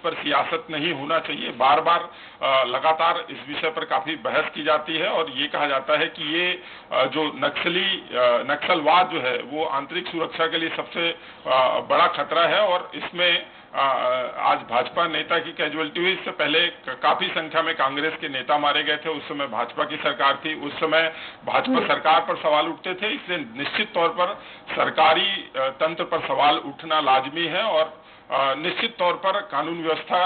पर सियासत नहीं होना चाहिए। बार बार लगातार इस विषय पर काफी बहस की जाती है और ये कहा जाता है कि ये जो नक्सलवाद जो है वो आंतरिक सुरक्षा के लिए सबसे बड़ा खतरा है और इसमें आज भाजपा नेता की कैजुअलिटी हुई। इससे पहले काफी संख्या में कांग्रेस के नेता मारे गए थे, उस समय भाजपा की सरकार थी, उस समय भाजपा सरकार पर सवाल उठते थे। इसलिए निश्चित तौर पर सरकारी तंत्र पर सवाल उठना लाजमी है और निश्चित तौर पर कानून व्यवस्था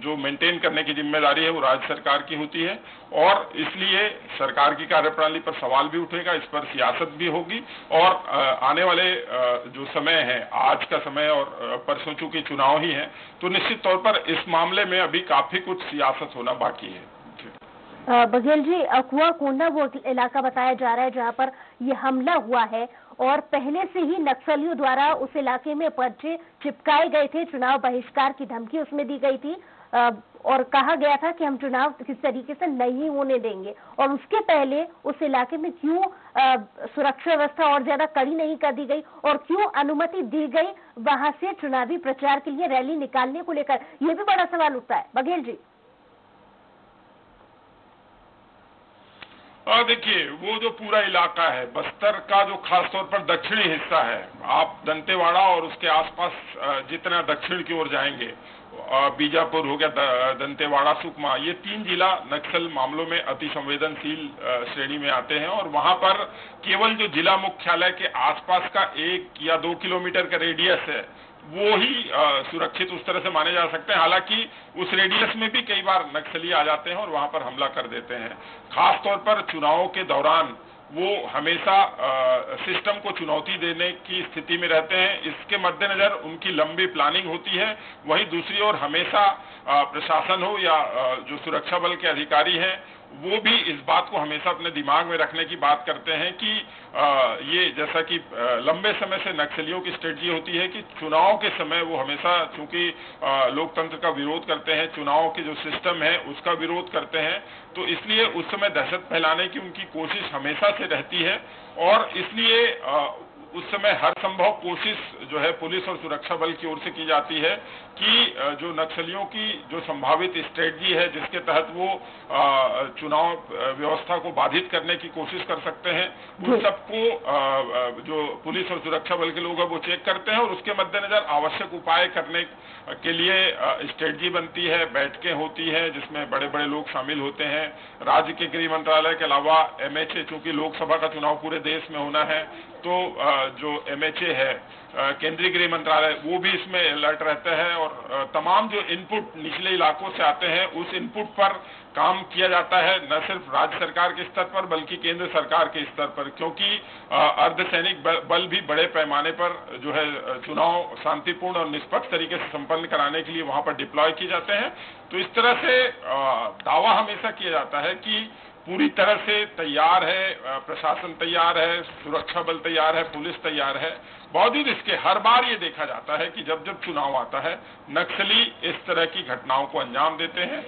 जो मेंटेन करने की जिम्मेदारी है वो राज्य सरकार की होती है और इसलिए सरकार की कार्यप्रणाली पर सवाल भी उठेगा, इस पर सियासत भी होगी और आने वाले जो समय है, आज का समय और परसों चूंकि चुनाव ही है, तो निश्चित तौर पर इस मामले में अभी काफी कुछ सियासत होना बाकी है। बघेल जी, कुआकोंडा वो इलाका बताया जा रहा है जहां पर ये हमला हुआ है और पहले से ही नक्सलियों द्वारा उस इलाके में पर्चे चिपकाए गए थे, चुनाव बहिष्कार की धमकी उसमें दी गई थी और कहा गया था कि हम चुनाव किस तरीके से नहीं होने देंगे। और उसके पहले उस इलाके में क्यों सुरक्षा व्यवस्था और ज्यादा कड़ी नहीं कर दी गई और क्यों अनुमति दी गई वहां से चुनावी प्रचार के लिए रैली निकालने को लेकर, यह भी बड़ा सवाल उठता है। बघेल जी, देखिए, वो जो पूरा इलाका है बस्तर का, जो खासतौर पर दक्षिणी हिस्सा है, आप दंतेवाड़ा और उसके आसपास जितना दक्षिण की ओर जाएंगे, बीजापुर हो गया, दंतेवाड़ा, सुकमा, ये 3 जिला नक्सल मामलों में अति संवेदनशील श्रेणी में आते हैं और वहां पर केवल जो जिला मुख्यालय के आसपास का 1 या 2 किलोमीटर का रेडियस है वो ही सुरक्षित उस तरह से माने जा सकते हैं। हालांकि उस रेडियस में भी कई बार नक्सली आ जाते हैं और वहां पर हमला कर देते हैं। खास तौर पर चुनावों के दौरान वो हमेशा सिस्टम को चुनौती देने की स्थिति में रहते हैं। इसके मद्देनजर उनकी लंबी प्लानिंग होती है। वहीं दूसरी ओर हमेशा प्रशासन हो या जो सुरक्षा बल के अधिकारी हैं वो भी इस बात को हमेशा अपने दिमाग में रखने की बात करते हैं कि ये जैसा कि लंबे समय से नक्सलियों की स्ट्रेटजी होती है कि चुनाव के समय वो हमेशा, चूंकि लोकतंत्र का विरोध करते हैं, चुनाव के जो सिस्टम है उसका विरोध करते हैं, तो इसलिए उस समय दहशत फैलाने की उनकी कोशिश हमेशा से रहती है और इसलिए उस समय हर संभव कोशिश जो है पुलिस और सुरक्षा बल की ओर से की जाती है कि जो नक्सलियों की जो संभावित स्ट्रेटजी है जिसके तहत वो चुनाव व्यवस्था को बाधित करने की कोशिश कर सकते हैं, उन सबको जो पुलिस और सुरक्षा बल के लोग हैं वो चेक करते हैं और उसके मद्देनजर आवश्यक उपाय करने के लिए स्ट्रेटजी बनती है, बैठकें होती है जिसमें बड़े बड़े लोग शामिल होते हैं। राज्य के गृह मंत्रालय के अलावा MHA, चूंकि लोकसभा का चुनाव पूरे देश में होना है तो जो MHA है केंद्रीय गृह मंत्रालय, वो भी इसमें अलर्ट रहता है और तमाम जो इनपुट निचले इलाकों से आते हैं उस इनपुट पर काम किया जाता है, न सिर्फ राज्य सरकार के स्तर पर बल्कि केंद्र सरकार के स्तर पर, क्योंकि अर्धसैनिक बल भी बड़े पैमाने पर जो है चुनाव शांतिपूर्ण और निष्पक्ष तरीके से संपन्न कराने के लिए वहां पर डिप्लॉय किए जाते हैं। तो इस तरह से दावा हमेशा किया जाता है कि पूरी तरह से तैयार है, प्रशासन तैयार है, सुरक्षा बल तैयार है, पुलिस तैयार है। बावजूद इसके हर बार ये देखा जाता है कि जब जब चुनाव आता है नक्सली इस तरह की घटनाओं को अंजाम देते हैं।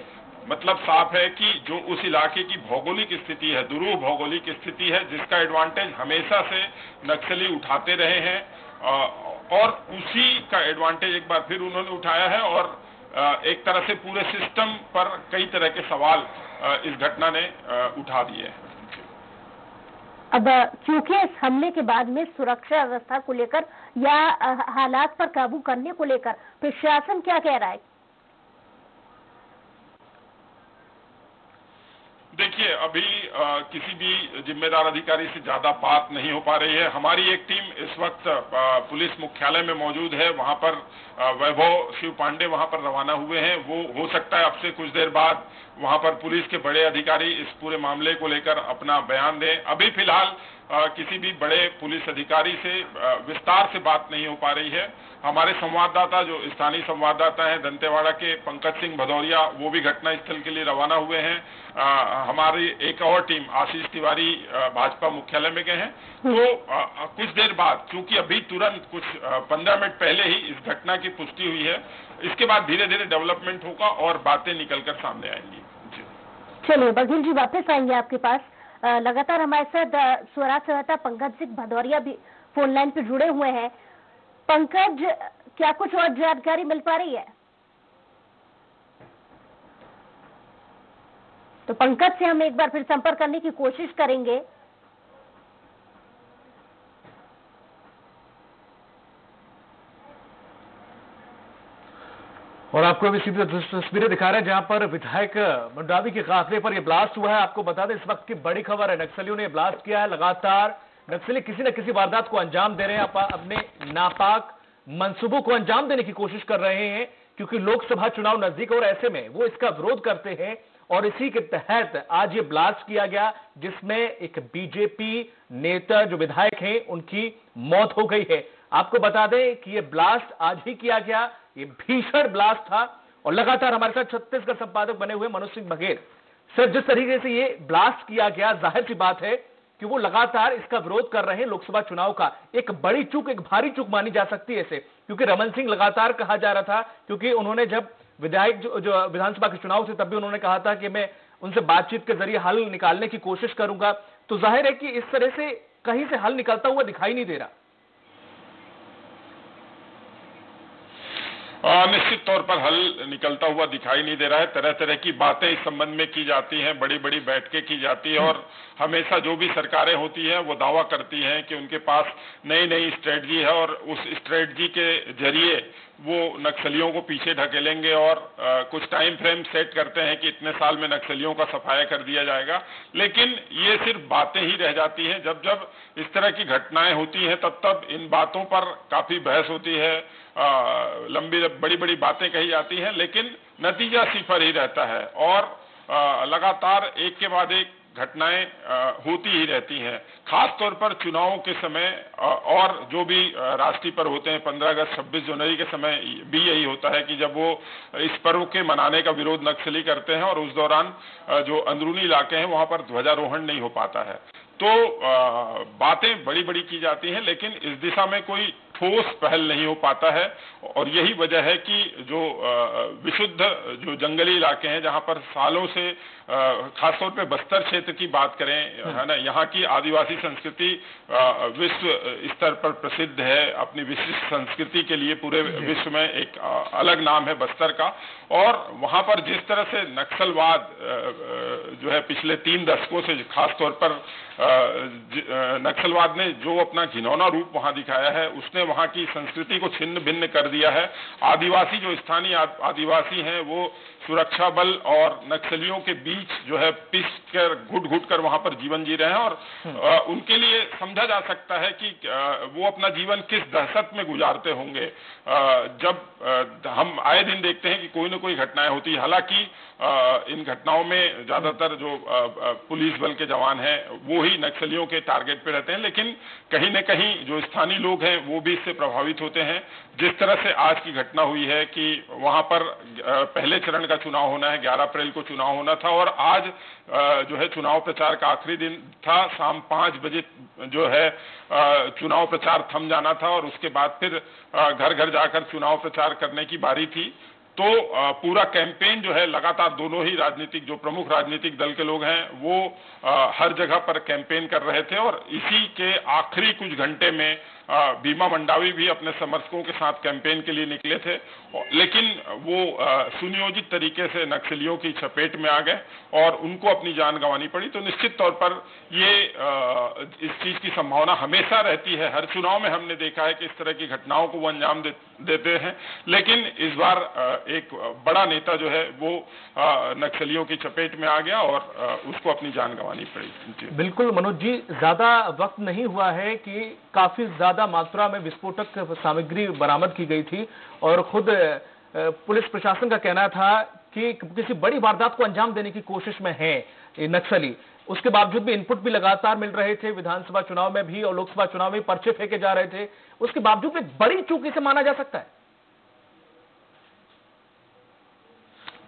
मतलब साफ है कि जो उस इलाके की भौगोलिक स्थिति है, दुरूह भौगोलिक स्थिति है, जिसका एडवांटेज हमेशा से नक्सली उठाते रहे हैं और उसी का एडवांटेज एक बार फिर उन्होंने उठाया है और एक तरह से पूरे सिस्टम पर कई तरह के सवाल इस घटना ने उठा दिए हैं। अब क्योंकि इस हमले के बाद में सुरक्षा व्यवस्था को लेकर या हालात पर काबू करने को लेकर प्रशासन क्या कह रहा है? देखिए, अभी किसी भी जिम्मेदार अधिकारी से ज्यादा बात नहीं हो पा रही है। हमारी एक टीम इस वक्त पुलिस मुख्यालय में मौजूद है, वहां पर वैभव शिव पांडे वहां पर रवाना हुए हैं। वो हो सकता है अब से कुछ देर बाद वहां पर पुलिस के बड़े अधिकारी इस पूरे मामले को लेकर अपना बयान दें। अभी फिलहाल किसी भी बड़े पुलिस अधिकारी से विस्तार से बात नहीं हो पा रही है। हमारे संवाददाता, जो स्थानीय संवाददाता हैं दंतेवाड़ा के, पंकज सिंह भदौरिया, वो भी घटना स्थल के लिए रवाना हुए हैं। हमारी एक और टीम आशीष तिवारी भाजपा मुख्यालय में गए हैं। तो कुछ देर बाद, क्योंकि अभी तुरंत कुछ 15 मिनट पहले ही इस घटना की पुष्टि हुई है, इसके बाद धीरे धीरे डेवलपमेंट होगा और बातें निकलकर सामने आएंगी। चलिए बघेल जी, वापस आएंगे आपके पास। लगातार हमारे साथ स्वराज संवाददाता पंकज सिंह भदौरिया भी फोन लाइन पे जुड़े हुए हैं। पंकज, क्या कुछ और जानकारी मिल पा रही है? तो पंकज से हम एक बार फिर संपर्क करने की कोशिश करेंगे। और आपको अभी सीधी तस्वीरें दिखा रहे हैं जहां पर विधायक मंडावी के काफिले पर यह ब्लास्ट हुआ है। आपको बता दें इस वक्त की बड़ी खबर है, नक्सलियों ने ब्लास्ट किया है। लगातार नक्सली किसी न किसी वारदात को अंजाम दे रहे हैं, अपने नापाक मंसूबों को अंजाम देने की कोशिश कर रहे हैं, क्योंकि लोकसभा चुनाव नजदीक और ऐसे में वो इसका विरोध करते हैं। और इसी के तहत आज ये ब्लास्ट किया गया, जिसमें एक बीजेपी नेता जो विधायक हैं उनकी मौत हो गई है। आपको बता दें कि ये ब्लास्ट आज ही किया गया, ये भीषण ब्लास्ट था। और लगातार हमारे साथ छत्तीसगढ़ संपादक बने हुए मनोज सिंह बघेल सर, जिस तरीके से ये ब्लास्ट किया गया, जाहिर सी बात है कि वो लगातार इसका विरोध कर रहे हैं। लोकसभा चुनाव का एक बड़ी चूक, एक भारी चूक मानी जा सकती है इसे, क्योंकि रमन सिंह लगातार कहा जा रहा था, क्योंकि उन्होंने जब विधायक जो विधानसभा के चुनाव थे तब भी उन्होंने कहा था कि मैं उनसे बातचीत के जरिए हल निकालने की कोशिश करूंगा। तो जाहिर है कि इस तरह से कहीं से हल निकलता हुआ दिखाई नहीं दे रहा। निश्चित तौर पर हल निकलता हुआ दिखाई नहीं दे रहा है। तरह तरह की बातें इस संबंध में की जाती हैं, बड़ी बड़ी बैठकें की जाती है, और हमेशा जो भी सरकारें होती हैं वो दावा करती हैं कि उनके पास नई नई स्ट्रेटजी है और उस स्ट्रेटजी के जरिए वो नक्सलियों को पीछे ढकेलेंगे और कुछ टाइम फ्रेम सेट करते हैं कि इतने साल में नक्सलियों का सफाया कर दिया जाएगा। लेकिन ये सिर्फ बातें ही रह जाती हैं। जब जब इस तरह की घटनाएं होती हैं तब तब इन बातों पर काफी बहस होती है, लंबी बड़ी बड़ी बातें कही जाती हैं, लेकिन नतीजा सिफर ही रहता है और लगातार एक के बाद एक घटनाएं होती ही रहती हैं। खास तौर पर चुनावों के समय और जो भी राष्ट्रीय पर्व होते हैं, 15 अगस्त 26 जनवरी के समय भी यही होता है कि जब वो इस पर्व के मनाने का विरोध नक्सली करते हैं और उस दौरान जो अंदरूनी इलाके हैं वहां पर ध्वजारोहण नहीं हो पाता है। तो बातें बड़ी बड़ी की जाती हैं, लेकिन इस दिशा में कोई ठोस पहल नहीं हो पाता है। और यही वजह है कि जो विशुद्ध जो जंगली इलाके हैं, जहां पर सालों से खासतौर पे बस्तर क्षेत्र की बात करें, है ना, यहाँ की आदिवासी संस्कृति विश्व स्तर पर प्रसिद्ध है। अपनी विशिष्ट संस्कृति के लिए पूरे विश्व में एक अलग नाम है बस्तर का। और वहां पर जिस तरह से नक्सलवाद जो है पिछले 3 दशकों से, खासतौर पर नक्सलवाद ने जो अपना घिनौना रूप वहां दिखाया है, उसने वहां की संस्कृति को छिन्न भिन्न कर दिया है। आदिवासी जो स्थानीय आदिवासी हैं वो सुरक्षा बल और नक्सलियों के बीच जो है पिस कर घुट घुट कर वहां पर जीवन जी रहे हैं। और उनके लिए समझा जा सकता है कि वो अपना जीवन किस दहशत में गुजारते होंगे जब हम आए दिन देखते हैं कि कोई न कोई घटनाएं होती है। हालांकि इन घटनाओं में ज्यादातर जो पुलिस बल के जवान हैं वो ही नक्सलियों के टारगेट पे रहते हैं, लेकिन कहीं न कहीं जो स्थानीय लोग हैं वो भी इससे प्रभावित होते हैं। जिस तरह से आज की घटना हुई है कि वहां पर पहले चरण का चुनाव होना है, 11 अप्रैल को चुनाव होना था और आज जो है चुनाव प्रचार का आखिरी दिन था। शाम 5 बजे जो है चुनाव प्रचार थम जाना था और उसके बाद फिर घर घर जाकर चुनाव प्रचार करने की बारी थी। तो पूरा कैंपेन जो है लगातार दोनों ही राजनीतिक जो प्रमुख राजनीतिक दल के लोग हैं वो हर जगह पर कैंपेन कर रहे थे। और इसी के आखिरी कुछ घंटे में भीमा मंडावी भी अपने समर्थकों के साथ कैंपेन के लिए निकले थे, लेकिन वो सुनियोजित तरीके से नक्सलियों की चपेट में आ गए और उनको अपनी जान गंवानी पड़ी। तो निश्चित तौर पर ये इस चीज की संभावना हमेशा रहती है। हर चुनाव में हमने देखा है कि इस तरह की घटनाओं को वो अंजाम देते हैं, लेकिन इस बार एक बड़ा नेता जो है वो नक्सलियों की चपेट में आ गया और उसको अपनी जान गंवानी पड़ी। बिल्कुल मनोज जी, ज्यादा वक्त नहीं हुआ है कि काफी ज्यादा मात्रा में विस्फोटक सामग्री बरामद की गई थी और खुद पुलिस प्रशासन का कहना था कि किसी बड़ी वारदात को अंजाम देने की कोशिश में है नक्सली। उसके बावजूद भी इनपुट भी लगातार मिल रहे थे, विधानसभा चुनाव में भी और लोकसभा चुनाव में पर्चे फेंके जा रहे थे। उसके बावजूद भी बड़ी चूक इसे माना जा सकता है।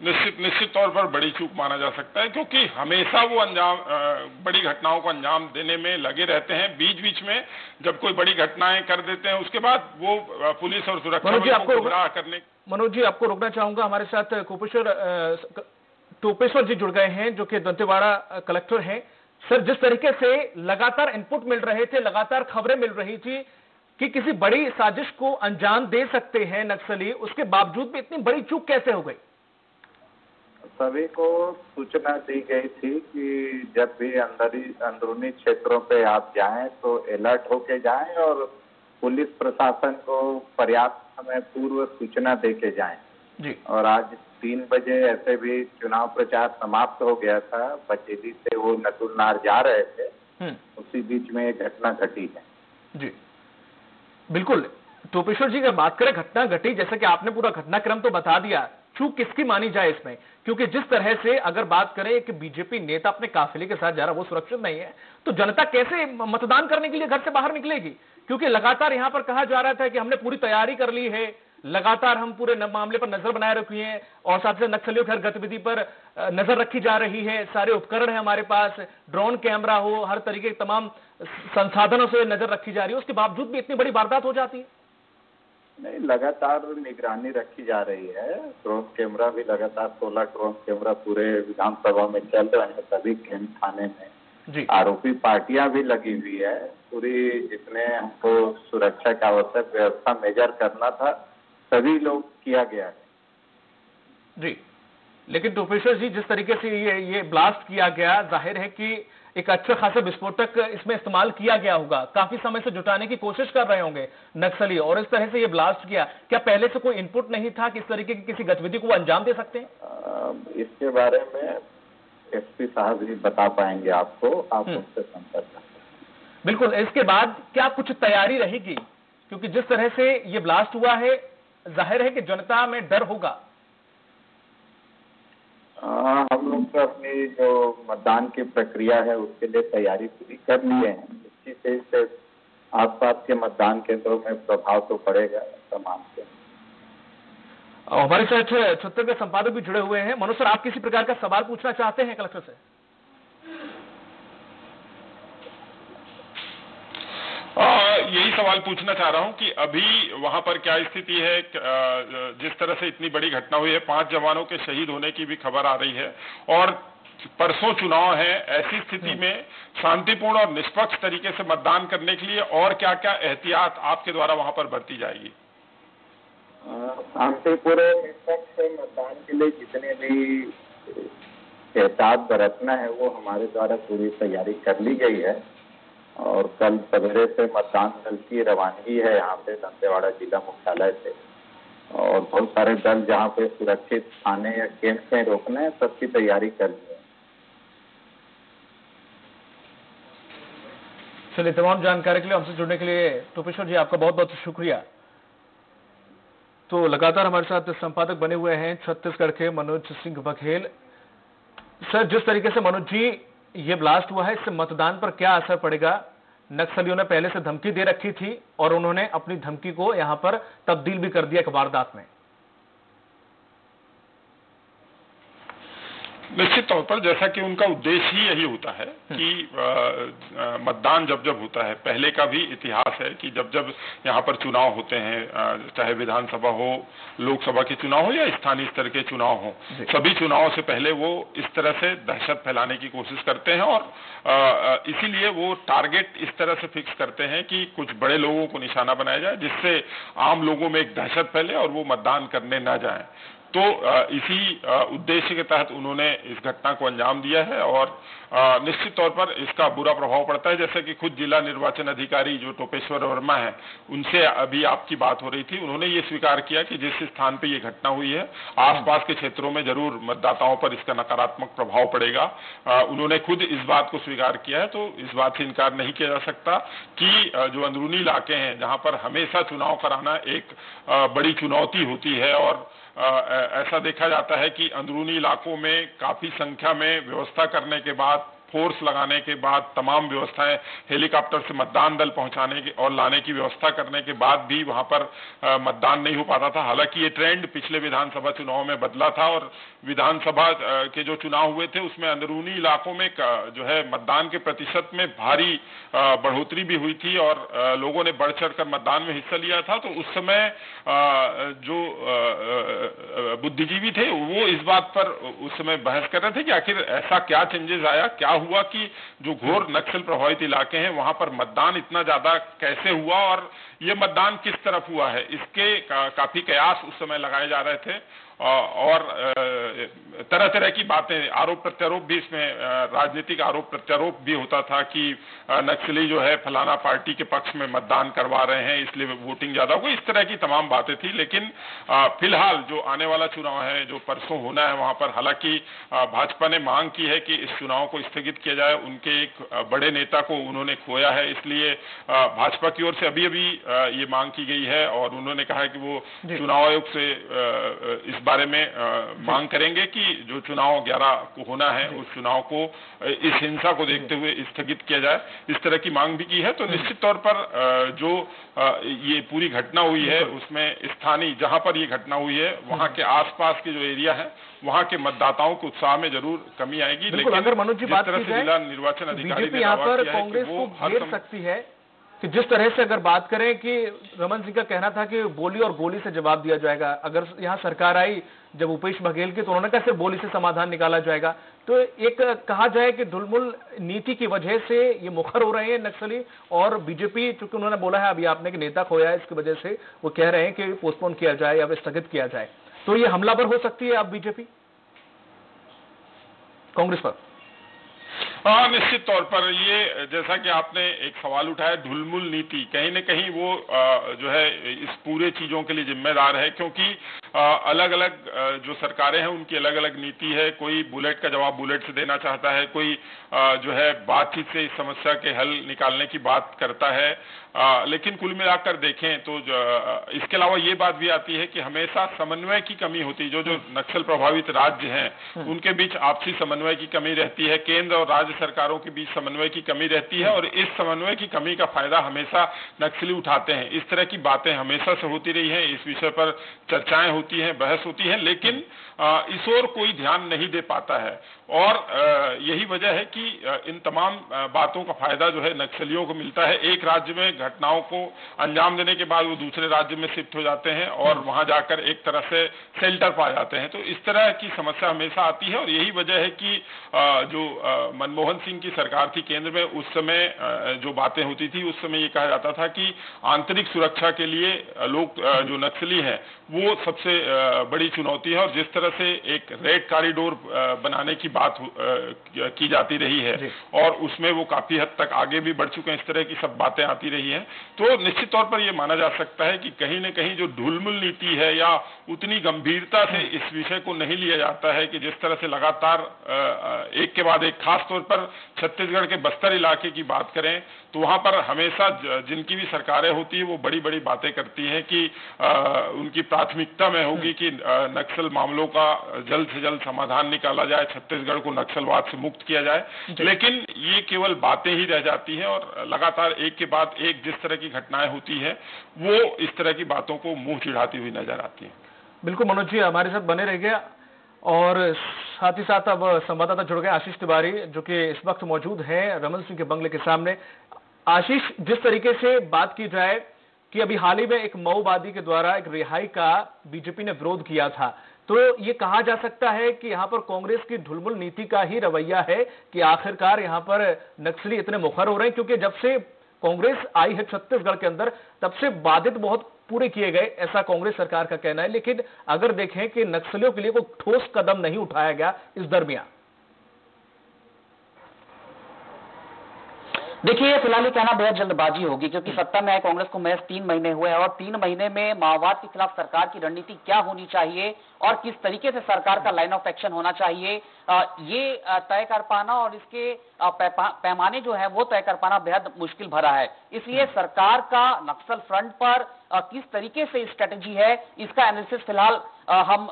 निश्चित तौर पर बड़ी चूक माना जा सकता है, क्योंकि हमेशा वो बड़ी घटनाओं को अंजाम देने में लगे रहते हैं। बीच बीच में जब कोई बड़ी घटनाएं कर देते हैं उसके बाद वो पुलिस और सुरक्षा बलों को गुमराह करने। मनोज जी, आपको रोकना चाहूंगा, हमारे साथ टोपेश्वर जी जुड़ गए हैं जो कि दंतेवाड़ा कलेक्टर हैं। सर, जिस तरीके से लगातार इनपुट मिल रहे थे, लगातार खबरें मिल रही थी कि किसी बड़ी साजिश को अंजाम दे सकते हैं नक्सली, उसके बावजूद भी इतनी बड़ी चूक कैसे हो गई? सभी को सूचना दी गई थी कि जब भी अंदरूनी क्षेत्रों पे आप जाएं तो अलर्ट होके जाएं और पुलिस प्रशासन को पर्याप्त समय पूर्व सूचना देके जाएं। जी। और आज 3 बजे ऐसे भी चुनाव प्रचार समाप्त हो गया था, बचेली से वो नटुलनार जा रहे थे, उसी बीच में ये घटना घटी है। जी बिल्कुल। टोपेश्वर जी, अगर बात करें घटना घटी, जैसे कि आपने पूरा घटनाक्रम तो बता दिया, चूक किसकी मानी जाए इसमें? क्योंकि जिस तरह से अगर बात करें कि बीजेपी नेता अपने काफिले के साथ जा रहा है, वो सुरक्षित नहीं है, तो जनता कैसे मतदान करने के लिए घर से बाहर निकलेगी? क्योंकि लगातार यहां पर कहा जा रहा था कि हमने पूरी तैयारी कर ली है, लगातार हम पूरे मामले पर नजर बनाए रखी है और साथ ही नक्सलियों की हर गतिविधि पर नजर रखी जा रही है, सारे उपकरण है हमारे पास, ड्रोन कैमरा हो, हर तरीके के तमाम संसाधनों से नजर रखी जा रही है, उसके बावजूद भी इतनी बड़ी वारदात हो जाती है। नहीं, लगातार निगरानी रखी जा रही है। ड्रोन कैमरा भी लगातार 16 ड्रोन कैमरा पूरे विधानसभा में चल रहे हैं, सभी कैंप थाने में जी। आरोपी पार्टियां भी लगी हुई है। पूरी जितने हमको सुरक्षा का आवश्यक व्यवस्था मेजर करना था, सभी लोग किया गया है। जी, लेकिन टोपेश्वर जी, जिस तरीके से ये ब्लास्ट किया गया, जाहिर है कि एक अच्छा खासा विस्फोटक इसमें इस्तेमाल किया गया होगा, काफी समय से जुटाने की कोशिश कर रहे होंगे नक्सली, और इस तरह से ये ब्लास्ट किया। क्या पहले से कोई इनपुट नहीं था कि इस तरीके की किसी गतिविधि को अंजाम दे सकते हैं? इसके बारे में एसपी साहब ही बता पाएंगे आपको, आप उनसे संपर्क करें। बिल्कुल। इसके बाद क्या कुछ तैयारी रहेगी? क्योंकि जिस तरह से ये ब्लास्ट हुआ है, जाहिर है कि जनता में डर होगा। हम लोग तो अपनी जो मतदान की प्रक्रिया है उसके लिए तैयारी पूरी कर लिए हैं। निश्चित से आसपास के मतदान केंद्रों में प्रभाव तो पड़ेगा तमाम से। हमारे साथ छत्तर के संपादक भी जुड़े हुए हैं। मनोज सर, आप किसी प्रकार का सवाल पूछना चाहते हैं कलेक्टर से? यही सवाल पूछना चाह रहा हूं कि अभी वहां पर क्या स्थिति है? जिस तरह से इतनी बड़ी घटना हुई है, 5 जवानों के शहीद होने की भी खबर आ रही है और परसों चुनाव है, ऐसी स्थिति में शांतिपूर्ण और निष्पक्ष तरीके से मतदान करने के लिए और क्या क्या एहतियात आपके द्वारा वहां पर बरती जाएगी? शांतिपूर्ण निष्पक्ष मतदान के लिए जितने भी एहतियात बरतना है वो हमारे द्वारा पूरी तैयारी कर ली गई है और कल सवेरे से मतदान दल की रवानगी है यहाँ पे दंतेवाड़ा जिला मुख्यालय से, और बहुत सारे दल जहाँ पे सुरक्षित थाने या कैंप से रोकने हैं, सबकी तैयारी कर ली है। चलिए, तमाम जानकारी के लिए हमसे जुड़ने के लिए टोपेश्वर जी आपका बहुत बहुत शुक्रिया। तो लगातार हमारे साथ संपादक बने हुए हैं छत्तीसगढ़ के मनोज सिंह बघेल। सर, जिस तरीके से मनोज जी ये ब्लास्ट हुआ है, इससे मतदान पर क्या असर पड़ेगा? नक्सलियों ने पहले से धमकी दे रखी थी और उन्होंने अपनी धमकी को यहां पर तब्दील भी कर दिया एक वारदात में। निश्चित तौर पर जैसा कि उनका उद्देश्य ही यही होता है कि मतदान जब जब होता है, पहले का भी इतिहास है कि जब जब यहाँ पर चुनाव होते हैं, चाहे विधानसभा हो, लोकसभा के चुनाव हो या स्थानीय स्तर के चुनाव हो, सभी चुनावों से पहले वो इस तरह से दहशत फैलाने की कोशिश करते हैं और इसीलिए वो टारगेट इस तरह से फिक्स करते हैं कि कुछ बड़े लोगों को निशाना बनाया जाए जिससे आम लोगों में एक दहशत फैले और वो मतदान करने न जाएं। तो इसी उद्देश्य के तहत उन्होंने इस घटना को अंजाम दिया है और निश्चित तौर पर इसका बुरा प्रभाव पड़ता है। जैसे कि खुद जिला निर्वाचन अधिकारी जो टोपेश्वर वर्मा है, उनसे अभी आपकी बात हो रही थी, उन्होंने ये स्वीकार किया कि जिस स्थान पे ये घटना हुई है, आसपास के क्षेत्रों में जरूर मतदाताओं पर इसका नकारात्मक प्रभाव पड़ेगा। उन्होंने खुद इस बात को स्वीकार किया है, तो इस बात से इनकार नहीं किया जा सकता कि जो अंदरूनी इलाके हैं जहां पर हमेशा चुनाव कराना एक बड़ी चुनौती होती है और ऐसा देखा जाता है कि अंदरूनी इलाकों में काफी संख्या में व्यवस्था करने के बाद, फोर्स लगाने के बाद, तमाम व्यवस्थाएं हेलीकॉप्टर से मतदान दल पहुंचाने की और लाने की व्यवस्था करने के बाद भी वहां पर मतदान नहीं हो पाता था। हालांकि ये ट्रेंड पिछले विधानसभा चुनाव में बदला था और विधानसभा के जो चुनाव हुए थे उसमें अंदरूनी इलाकों में जो है मतदान के प्रतिशत में भारी बढ़ोतरी भी हुई थी और लोगों ने बढ़ चढ़कर मतदान में हिस्सा लिया था। तो उस समय जो बुद्धिजीवी थे वो इस बात पर उस समय बहस कर रहे थे कि आखिर ऐसा क्या चेंजेस आया, क्या हुआ कि जो घोर नक्सल प्रभावित इलाके हैं वहां पर मतदान इतना ज्यादा कैसे हुआ और ये मतदान किस तरफ हुआ है, इसके काफी कयास उस समय लगाए जा रहे थे। और तरह तरह की बातें, आरोप प्रत्यारोप भी इसमें, राजनीतिक आरोप प्रत्यारोप भी होता था कि नक्सली जो है फलाना पार्टी के पक्ष में मतदान करवा रहे हैं इसलिए वोटिंग ज्यादा हो, इस तरह की तमाम बातें थी। लेकिन फिलहाल जो आने वाला चुनाव है, जो परसों होना है, वहां पर हालांकि भाजपा ने मांग की है कि इस चुनाव को स्थगित किया जाए। उनके एक बड़े नेता को उन्होंने खोया है, इसलिए भाजपा की ओर से अभी अभी ये मांग की गई है और उन्होंने कहा है कि वो चुनाव आयोग से इस बारे में मांग करेंगे कि जो चुनाव 11 को होना है उस चुनाव को इस हिंसा को देखते हुए स्थगित किया जाए, इस तरह की मांग भी की है। तो निश्चित तौर पर जो ये पूरी घटना हुई है उसमें स्थानीय, जहां पर ये घटना हुई है वहां के आसपास के जो एरिया है वहां के मतदाताओं के उत्साह में जरूर कमी आएगी। लेकिन अगर मनोज जी बात की जाए, जिला निर्वाचन अधिकारी बीजेपी यहाँ पर कांग्रेस को घेर सकती है कि जिस तरह से अगर बात करें कि रमन सिंह का कहना था कि बोली और गोली से जवाब दिया जाएगा, अगर यहाँ सरकार आई जब भूपेश बघेल की तो उन्होंने कहा सिर्फ बोली से समाधान निकाला जाएगा। तो एक कहा जाए कि ढुलमुल नीति की वजह से ये मुखर हो रहे हैं नक्सली, और बीजेपी चूंकि उन्होंने बोला है अभी आपने कि नेता खोया है, इसकी वजह से वो कह रहे हैं कि पोस्टपोन किया जाए या स्थगित किया जाए, तो ये हमलावर हो सकती है अब बीजेपी कांग्रेस पर। हाँ, निश्चित तौर पर ये जैसा कि आपने एक सवाल उठाया, ढुलमुल नीति कहीं न कहीं वो जो है इस पूरे चीजों के लिए जिम्मेदार है, क्योंकि अलग अलग जो सरकारें हैं उनकी अलग अलग नीति है। कोई बुलेट का जवाब बुलेट से देना चाहता है, कोई जो है बातचीत से इस समस्या के हल निकालने की बात करता है। लेकिन कुल मिलाकर देखें तो इसके अलावा ये बात भी आती है कि हमेशा समन्वय की कमी होती है। जो नक्सल प्रभावित राज्य हैं उनके बीच आपसी समन्वय की कमी रहती है, केंद्र और राज्य सरकारों के बीच समन्वय की कमी रहती है, और इस समन्वय की कमी का फायदा हमेशा नक्सली उठाते हैं। इस तरह की बातें हमेशा से होती रही हैं, इस विषय पर चर्चाएं होती हैं, बहस होती है, लेकिन इस ओर कोई ध्यान नहीं दे पाता है। और यही वजह है कि इन तमाम बातों का फायदा जो है नक्सलियों को मिलता है। एक राज्य में घटनाओं को अंजाम देने के बाद वो दूसरे राज्य में शिफ्ट हो जाते हैं और वहां जाकर एक तरह से शेल्टर पा जाते हैं। तो इस तरह की समस्या हमेशा आती है, और यही वजह है कि जो मनमोहन सिंह की सरकार थी केंद्र में, उस समय जो बातें होती थी उस समय ये कहा जाता था कि आंतरिक सुरक्षा के लिए लोग जो नक्सली हैं वो सबसे बड़ी चुनौती है, और जिस तरह से एक रेड कॉरिडोर बनाने की बात की जाती रही है और उसमें वो काफी हद तक आगे भी बढ़ चुके हैं, इस तरह की सब बातें आती रही हैं। तो निश्चित तौर पर यह माना जा सकता है कि कहीं न कहीं जो ढुलमुल नीति है या उतनी गंभीरता से इस विषय को नहीं लिया जाता है कि जिस तरह से लगातार एक के बाद एक, खास तौर पर छत्तीसगढ़ के बस्तर इलाके की बात करें तो वहां पर हमेशा जिनकी भी सरकारें होती है वो बड़ी बड़ी बातें करती हैं कि उनकी प्राथमिकता में होगी कि नक्सल मामलों का जल्द से जल्द समाधान निकाला जाए, छत्तीसगढ़ को नक्सलवाद से मुक्त किया जाए। लेकिन ये केवल बातें ही रह जाती हैं, और लगातार एक के बाद एक जिस तरह की घटनाएं होती है वो इस तरह की बातों को मुंह चिढ़ाती हुई नजर आती है। बिल्कुल मनोज जी हमारे साथ बने रह गया, और साथ ही साथ अब संवाददाता जुड़ गए आशीष तिवारी जो कि इस वक्त मौजूद हैं रमन सिंह के बंगले के सामने। आशीष, जिस तरीके से बात की जाए कि अभी हाल ही में एक माओवादी के द्वारा एक रिहाई का बीजेपी ने विरोध किया था, तो ये कहा जा सकता है कि यहाँ पर कांग्रेस की ढुलमुल नीति का ही रवैया है कि आखिरकार यहाँ पर नक्सली इतने मुखर हो रहे हैं, क्योंकि जब से कांग्रेस आई है छत्तीसगढ़ के अंदर तब से बाधित बहुत पूरे किए गए, ऐसा कांग्रेस सरकार का कहना है। लेकिन अगर देखें कि नक्सलियों के लिए कोई ठोस कदम नहीं उठाया गया इस दरमियान। देखिए, फिलहाल ये कहना बेहद जल्दबाजी होगी, क्योंकि सत्ता में आए कांग्रेस को महज 3 महीने हुए हैं, और 3 महीने में माओवाद के खिलाफ सरकार की रणनीति क्या होनी चाहिए और किस तरीके से सरकार का लाइन ऑफ एक्शन होना चाहिए, ये तय कर पाना और इसके पैमाने जो है वो तय कर पाना बेहद मुश्किल भरा है। इसलिए सरकार का नक्सल फ्रंट पर किस तरीके से स्ट्रेटेजी है, इसका एनालिसिस फिलहाल हम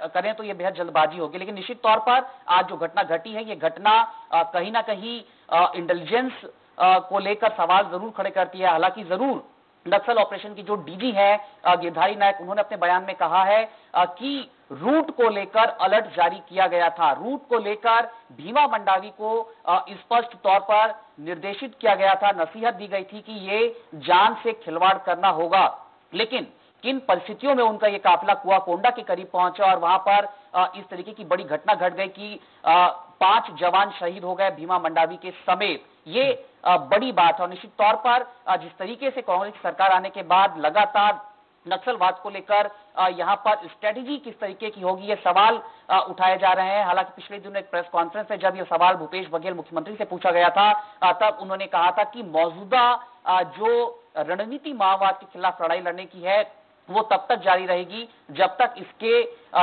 करें तो ये बेहद जल्दबाजी होगी। लेकिन निश्चित तौर पर आज जो घटना घटी है, ये घटना कहीं ना कहीं इंटेलिजेंस को लेकर सवाल जरूर खड़े करती है। हालांकि जरूर नक्सल ऑपरेशन की जो डीजी है गिरधारी नायक, उन्होंने अपने बयान में कहा है कि रूट को लेकर अलर्ट जारी किया गया था, रूट को लेकर भीमा मंडावी को स्पष्ट तौर पर निर्देशित किया गया था, नसीहत दी गई थी कि ये जान से खिलवाड़ करना होगा। लेकिन किन परिस्थितियों में उनका ये काफिला कुआकोंडा के करीब पहुंचा और वहां पर इस तरीके की बड़ी घटना घट गई कि 5 जवान शहीद हो गए भीमा मंडावी के समेत, ये बड़ी बात है। और निश्चित तौर पर जिस तरीके से कांग्रेस की सरकार आने के बाद लगातार नक्सलवाद को लेकर यहाँ पर स्ट्रेटेजी किस तरीके की होगी, ये सवाल उठाए जा रहे हैं। हालांकि पिछले दिनों एक प्रेस कॉन्फ्रेंस में जब ये सवाल भूपेश बघेल मुख्यमंत्री से पूछा गया था, तब उन्होंने कहा था कि मौजूदा जो रणनीति माओवाद के खिलाफ लड़ाई लड़ने की है वो तब तक जारी रहेगी जब तक इसके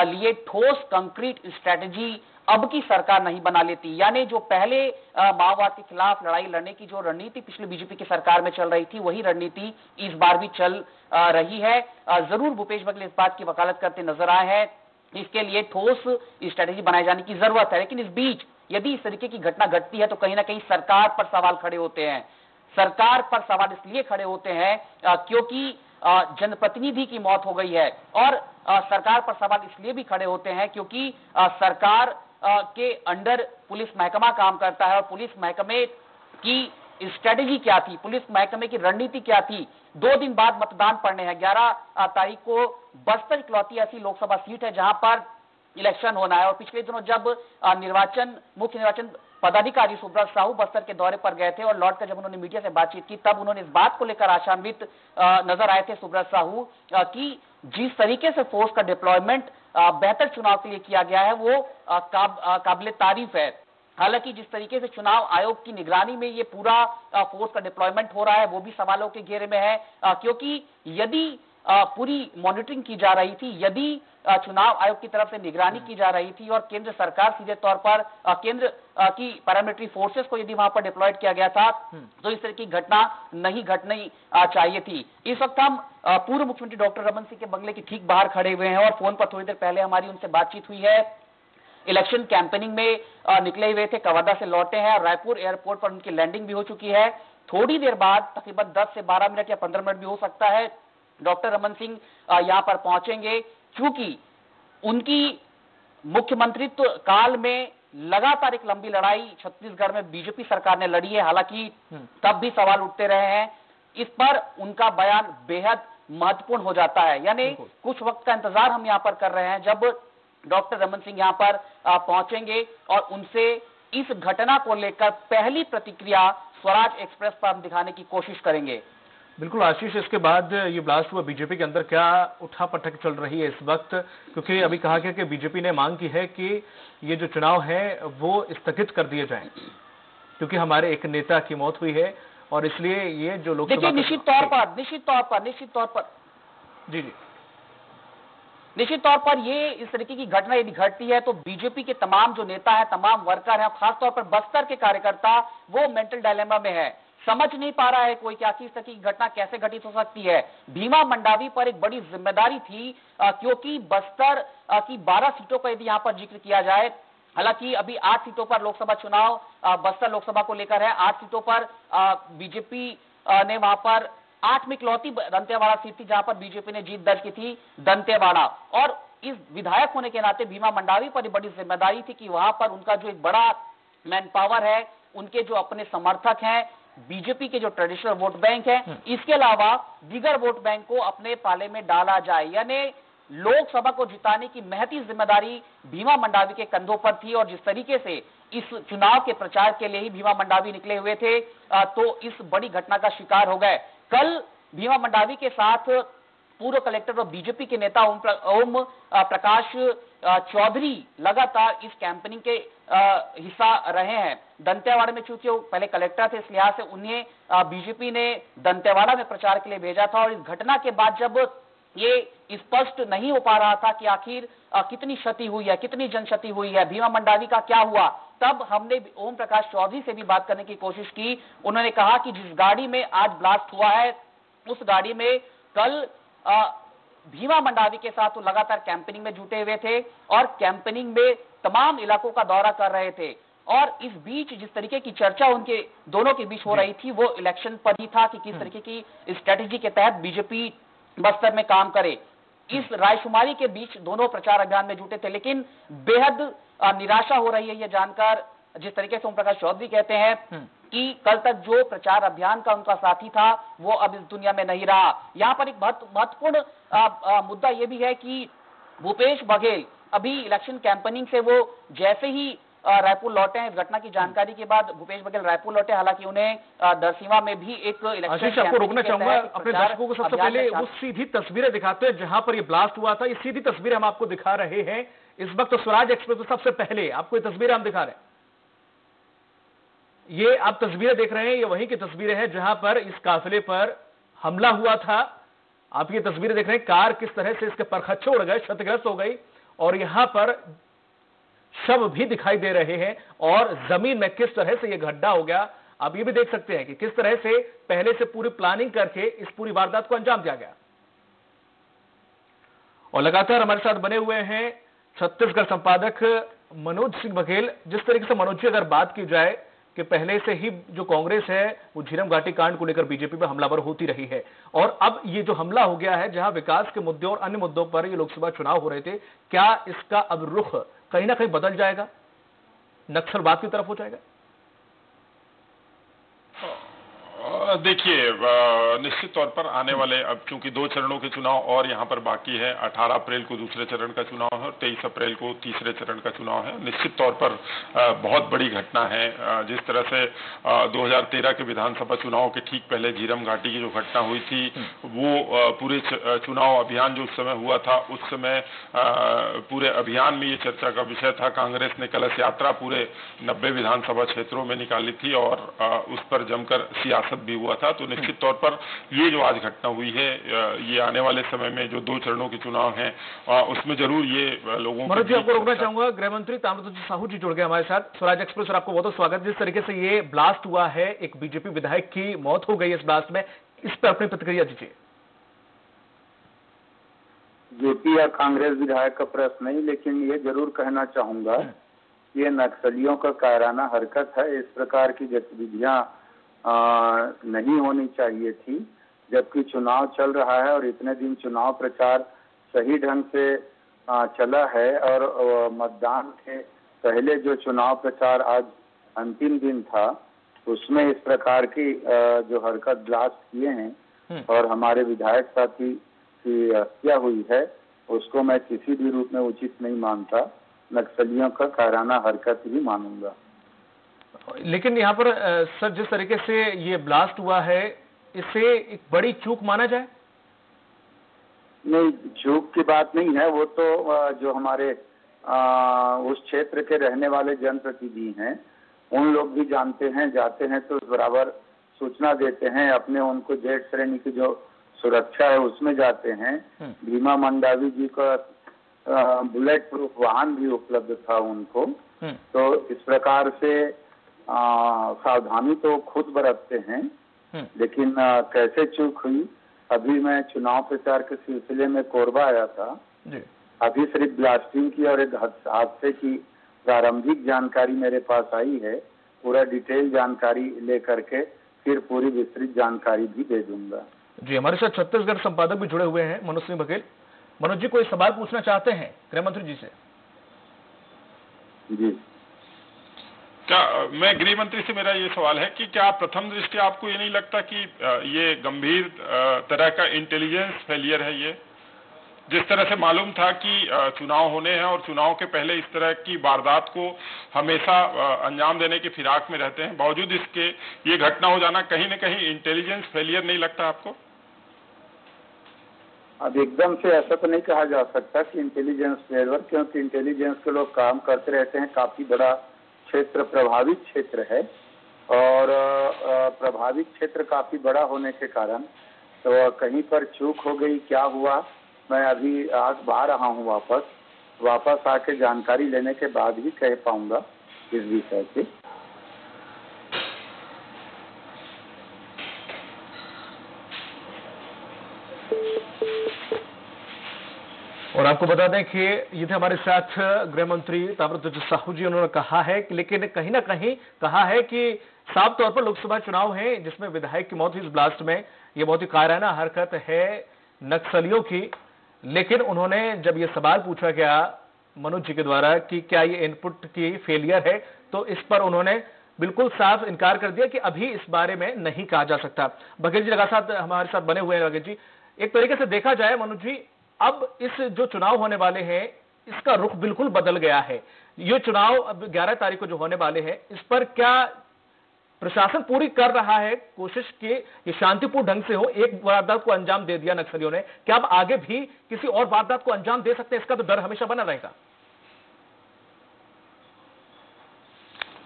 लिए ठोस कंक्रीट स्ट्रेटेजी अब की सरकार नहीं बना लेती। यानी जो पहले माओवाद के खिलाफ लड़ाई लड़ने की जो रणनीति पिछली बीजेपी की सरकार में चल रही थी, वही रणनीति इस बार भी चल रही है। जरूर भूपेश बघेल इस बात की वकालत करते नजर आए हैं, इसके लिए ठोस स्ट्रेटेजी बनाए जाने की जरूरत है। लेकिन इस बीच यदि इस तरीके की घटना घटती है तो कहीं ना कहीं सरकार पर सवाल खड़े होते हैं। सरकार पर सवाल इसलिए खड़े होते हैं क्योंकि जनप्रतिनिधि की मौत हो गई है, और सरकार पर सवाल इसलिए भी खड़े होते हैं क्योंकि सरकार के अंडर पुलिस महकमा काम करता है, और पुलिस महकमे की स्ट्रेटेजी क्या थी, पुलिस महकमे की रणनीति क्या थी। 2 दिन बाद मतदान पड़ने हैं। 11 तारीख को बस्तर इकलौती ऐसी लोकसभा सीट है जहां पर इलेक्शन होना है। और पिछले दिनों जब मुख्य निर्वाचन पदाधिकारी सुब्रत साहू बस्तर के दौरे पर गए थे और लौटकर जब उन्होंने मीडिया से बातचीत की, तब उन्होंने इस बात को लेकर आशान्वित नजर आए थे सुब्रत साहू कि जिस तरीके से फोर्स का डिप्लॉयमेंट बेहतर चुनाव के लिए किया गया है वो काबिले तारीफ है। हालांकि जिस तरीके से चुनाव आयोग की निगरानी में ये पूरा फोर्स का डिप्लॉयमेंट हो रहा है वो भी सवालों के घेरे में है, क्योंकि यदि पूरी मॉनिटरिंग की जा रही थी, यदि चुनाव आयोग की तरफ से निगरानी की जा रही थी और केंद्र सरकार सीधे तौर पर केंद्र की पैरामिलिट्री फोर्सेस को यदि वहां पर डिप्लॉयड किया गया था तो इस तरह की घटना नहीं घटनी चाहिए थी। इस वक्त हम पूर्व मुख्यमंत्री डॉक्टर रमन सिंह के बंगले के ठीक बाहर खड़े हुए हैं और फोन पर थोड़ी देर पहले हमारी उनसे बातचीत हुई है। इलेक्शन कैंपेनिंग में निकले हुए थे, कवर्धा से लौटे हैं और रायपुर एयरपोर्ट पर उनकी लैंडिंग भी हो चुकी है। थोड़ी देर बाद तकरीबन 10 से 12 मिनट या 15 मिनट भी हो सकता है डॉक्टर रमन सिंह यहां पर पहुंचेंगे, क्योंकि उनकी मुख्यमंत्रित्व काल में लगातार एक लंबी लड़ाई छत्तीसगढ़ में बीजेपी सरकार ने लड़ी है। हालांकि तब भी सवाल उठते रहे हैं, इस पर उनका बयान बेहद महत्वपूर्ण हो जाता है। यानी कुछ वक्त का इंतजार हम यहां पर कर रहे हैं जब डॉक्टर रमन सिंह यहां पर पहुंचेंगे और उनसे इस घटना को लेकर पहली प्रतिक्रिया स्वराज एक्सप्रेस पर हम दिखाने की कोशिश करेंगे। बिल्कुल आशीष, इसके बाद ये ब्लास्ट हुआ, बीजेपी के अंदर क्या उठापटक चल रही है इस वक्त? क्योंकि अभी कहा गया कि बीजेपी ने मांग की है कि ये जो चुनाव है वो स्थगित कर दिए जाएं, क्योंकि हमारे एक नेता की मौत हुई है और इसलिए ये जो लोग देखिए निश्चित तौर पर जी निश्चित तौर पर ये इस तरीके की घटना यदि घटती है तो बीजेपी के तमाम जो नेता है, तमाम वर्कर हैं, खासतौर पर बस्तर के कार्यकर्ता वो मेंटल डायलेमा में है। समझ नहीं पा रहा है कोई कि आखिर इस तरह की घटना कैसे घटित हो सकती है। भीमा मंडावी पर एक बड़ी जिम्मेदारी थी, क्योंकि बस्तर की 12 सीटों का यदि यहां पर जिक्र किया जाए, हालांकि अभी 8 सीटों पर लोकसभा चुनाव बस्तर लोकसभा को लेकर है। 8 सीटों पर बीजेपी ने वहां पर 8 में इकलौती दंतेवाड़ा सीट थी जहां पर बीजेपी ने जीत दर्ज की थी, दंतेवाड़ा। और इस विधायक होने के नाते भीमा मंडावी पर बड़ी जिम्मेदारी थी कि वहां पर उनका जो एक बड़ा मैन पावर है, उनके जो अपने समर्थक हैं, बीजेपी के जो ट्रेडिशनल वोट बैंक है, इसके अलावा दीगर वोट बैंक को अपने पाले में डाला जाए। यानी लोकसभा को जिताने की महती जिम्मेदारी भीमा मंडावी के कंधों पर थी। और जिस तरीके से इस चुनाव के प्रचार के लिए ही भीमा मंडावी निकले हुए थे, तो इस बड़ी घटना का शिकार हो गए। कल भीमा मंडावी के साथ पूर्व कलेक्टर और बीजेपी के नेता ओम प्रकाश चौधरी लगातार इस कैंपेनिंग के हिस्सा रहे हैं। दंतेवाड़ा में चूंकि वो पहले कलेक्टर थे, इस लिहाज से उन्हें बीजेपी ने दंतेवाड़ा में प्रचार के लिए भेजा था। और इस घटना के बाद जब ये स्पष्ट नहीं हो पा रहा था कि आखिर कितनी क्षति हुई है, कितनी जनक्षति हुई है, भीमा मंडावी का क्या हुआ, तब हमने ओम प्रकाश चौधरी से भी बात करने की कोशिश की। उन्होंने कहा कि जिस गाड़ी में आज ब्लास्ट हुआ है उस गाड़ी में कल भीमा मंडावी के साथ वो लगातार कैंपेनिंग में जुटे हुए थे और कैंपेनिंग में तमाम इलाकों का दौरा कर रहे थे। और इस बीच जिस तरीके की चर्चा उनके दोनों के बीच हो रही थी वो इलेक्शन पर ही था कि किस तरीके की स्ट्रेटेजी के तहत बीजेपी बस्तर में काम करे। इस रायशुमारी के बीच दोनों प्रचार अभियान में जुटे थे, लेकिन बेहद निराशा हो रही है यह जानकर, जिस तरीके से ओम प्रकाश चौधरी कहते हैं कि कल तक जो प्रचार अभियान का उनका साथी था वो अब इस दुनिया में नहीं रहा। यहां पर एक महत्वपूर्ण मुद्दा यह भी है कि भूपेश बघेल अभी इलेक्शन कैंपेनिंग से वो जैसे ही रायपुर लौटे हैं। इस घटना की जानकारी के बाद भूपेश बघेल रायपुर लौटे, हालांकि उन्हें दरसिंवा में भी एक आशीष आपको रोकना चाहूंगा, अपने दर्शकों को सबसे पहले वो सीधी तस्वीरें दिखाते हैं जहां पर ये ब्लास्ट हुआ था। ये सीधी तस्वीरें हम आपको दिखा रहे हैं इस वक्त। तो स्वराज एक्सप्रेस में सबसे पहले आपको ये तस्वीरें हम दिखा रहे हैं। ये आप तस्वीरें देख रहे हैं, ये वहीं की तस्वीरें हैं जहां पर इस काफिले पर हमला हुआ था। आप ये तस्वीरें देख रहे हैं, कार किस तरह से इसके परखच्चे उड़ गए, क्षतिग्रस्त हो गई, और यहां पर शव भी दिखाई दे रहे हैं, और जमीन में किस तरह से यह गड्ढा हो गया। आप ये भी देख सकते हैं कि किस तरह से पहले से पूरी प्लानिंग करके इस पूरी वारदात को अंजाम दिया गया। और लगातार हमारे साथ बने हुए हैं छत्तीसगढ़ संपादक मनोज सिंह बघेल। जिस तरीके से मनोज जी अगर बात की जाए कि पहले से ही जो कांग्रेस है वो झीरम घाटी कांड को लेकर बीजेपी पर हमलावर होती रही है, और अब ये जो हमला हो गया है जहां विकास के मुद्दे और अन्य मुद्दों पर ये लोकसभा चुनाव हो रहे थे, क्या इसका अब रुख कहीं ना कहीं बदल जाएगा, नक्सलवाद की तरफ हो जाएगा? देखिए, निश्चित तौर पर आने वाले, अब चूंकि 2 चरणों के चुनाव और यहाँ पर बाकी है, 18 अप्रैल को दूसरे चरण का चुनाव है और 23 अप्रैल को तीसरे चरण का चुनाव है। निश्चित तौर पर बहुत बड़ी घटना है। जिस तरह से 2013 के विधानसभा चुनाव के ठीक पहले झीरम घाटी की जो घटना हुई थी, वो पूरे चुनाव अभियान जो उस समय हुआ था, उस समय पूरे अभियान में ये चर्चा का विषय था। कांग्रेस ने कलश यात्रा पूरे 90 विधानसभा क्षेत्रों में निकाली थी और उस पर जमकर सियासत भी हुआ था। तो निश्चित तौर पर ये जो आज घटना हुई है, ये आने वाले समय में जो 2 चरणों के चुनाव हैं उसमें जरूर ये लोगों को। मनोज जी, आपको रोकना चाहूंगा, गृह मंत्री ताम्रध्वज साहू जी जुड़ गए हमारे साथ। स्वराज एक्सप्रेस पर आपको बहुत बहुत स्वागत। जिस तरीके से ये ब्लास्ट हुआ है, एक बीजेपी विधायक की मौत हो गई इस ब्लास्ट में, इस पर अपनी प्रतिक्रिया दीजिए। जेपी या कांग्रेस विधायक का प्रश्न नहीं, लेकिन ये जरूर कहना चाहूंगा ये नक्सलियों का कायराना हरकत है। इस प्रकार की गतिविधियां नहीं होनी चाहिए थी, जबकि चुनाव चल रहा है और इतने दिन चुनाव प्रचार सही ढंग से चला है, और मतदान के पहले जो चुनाव प्रचार आज अंतिम दिन था, उसमें इस प्रकार की जो हरकत ब्लास्ट किए हैं और हमारे विधायक साथी की हत्या हुई है, उसको मैं किसी भी रूप में उचित नहीं मानता। नक्सलियों का कायराना हरकत ही मानूंगा। लेकिन यहाँ पर सर, जिस तरीके से ये ब्लास्ट हुआ है, इसे एक बड़ी चूक माना जाए? नहीं, चूक की बात नहीं है। वो तो जो हमारे उस क्षेत्र के रहने वाले जनप्रतिनिधि हैं, उन लोग भी जानते हैं, जाते हैं तो बराबर सूचना देते हैं। अपने उनको जेड श्रेणी की जो सुरक्षा है उसमें जाते हैं। भीमा मंडावी जी का बुलेट प्रूफ वाहन भी उपलब्ध था उनको। तो इस प्रकार से सावधानी तो खुद बरतते हैं, लेकिन कैसे चूक हुई, अभी मैं चुनाव प्रचार के सिलसिले में कोरबा आया था जी। अभी सिर्फ ब्लास्टिंग की और एक हादसे की प्रारंभिक जानकारी मेरे पास आई है। पूरा डिटेल जानकारी लेकर के फिर पूरी विस्तृत जानकारी भी दे दूंगा। जी, हमारे साथ छत्तीसगढ़ संपादक भी जुड़े हुए हैं, मनोज सिंह बघेल। मनोज जी, कोई सवाल पूछना चाहते हैं गृह मंत्री जी से? जी, क्या मैं गृह मंत्री से, मेरा ये सवाल है कि क्या प्रथम दृष्टि आपको ये नहीं लगता कि ये गंभीर तरह का इंटेलिजेंस फेलियर है? ये जिस तरह से मालूम था कि चुनाव होने हैं और चुनाव के पहले इस तरह की वारदात को हमेशा अंजाम देने की फिराक में रहते हैं, बावजूद इसके ये घटना हो जाना कहीं न कहीं इंटेलिजेंस फेलियर नहीं लगता आपको? अब एकदम से ऐसा तो नहीं कहा जा सकता कि इंटेलिजेंस फेलियर, क्योंकि इंटेलिजेंस के लोग काम करते रहते हैं। काफी बड़ा क्षेत्र प्रभावित क्षेत्र है, और प्रभावित क्षेत्र काफी बड़ा होने के कारण तो कहीं पर चूक हो गई, क्या हुआ, मैं अभी आज आ रहा हूँ वापस आके जानकारी लेने के बाद ही कह पाऊंगा इस विषय पे। और आपको बता दें कि ये थे हमारे साथ गृह मंत्री ताम्रध्वज साहू जी। उन्होंने कहा है कि, लेकिन कहीं ना कहीं कहा है कि साफ तौर पर लोकसभा चुनाव है जिसमें विधायक की मौत हुई इस ब्लास्ट में, ये बहुत ही कायराना हरकत है नक्सलियों की। लेकिन उन्होंने जब ये सवाल पूछा गया मनोज जी के द्वारा कि क्या ये इनपुट की फेलियर है, तो इस पर उन्होंने बिल्कुल साफ इनकार कर दिया कि अभी इस बारे में नहीं कहा जा सकता। बघेल जी लगातार हमारे साथ बने हुए हैं। बघेल जी, एक तरीके से देखा जाए मनोज जी, अब इस जो चुनाव होने वाले हैं, इसका रुख बिल्कुल बदल गया है। ये चुनाव अब 11 तारीख को जो होने वाले हैं, इस पर क्या प्रशासन पूरी कर रहा है कोशिश कि ये शांतिपूर्ण ढंग से हो? एक वारदात को अंजाम दे दिया नक्सलियों ने, क्या अब आगे भी किसी और वारदात को अंजाम दे सकते हैं? इसका तो डर हमेशा बना रहेगा।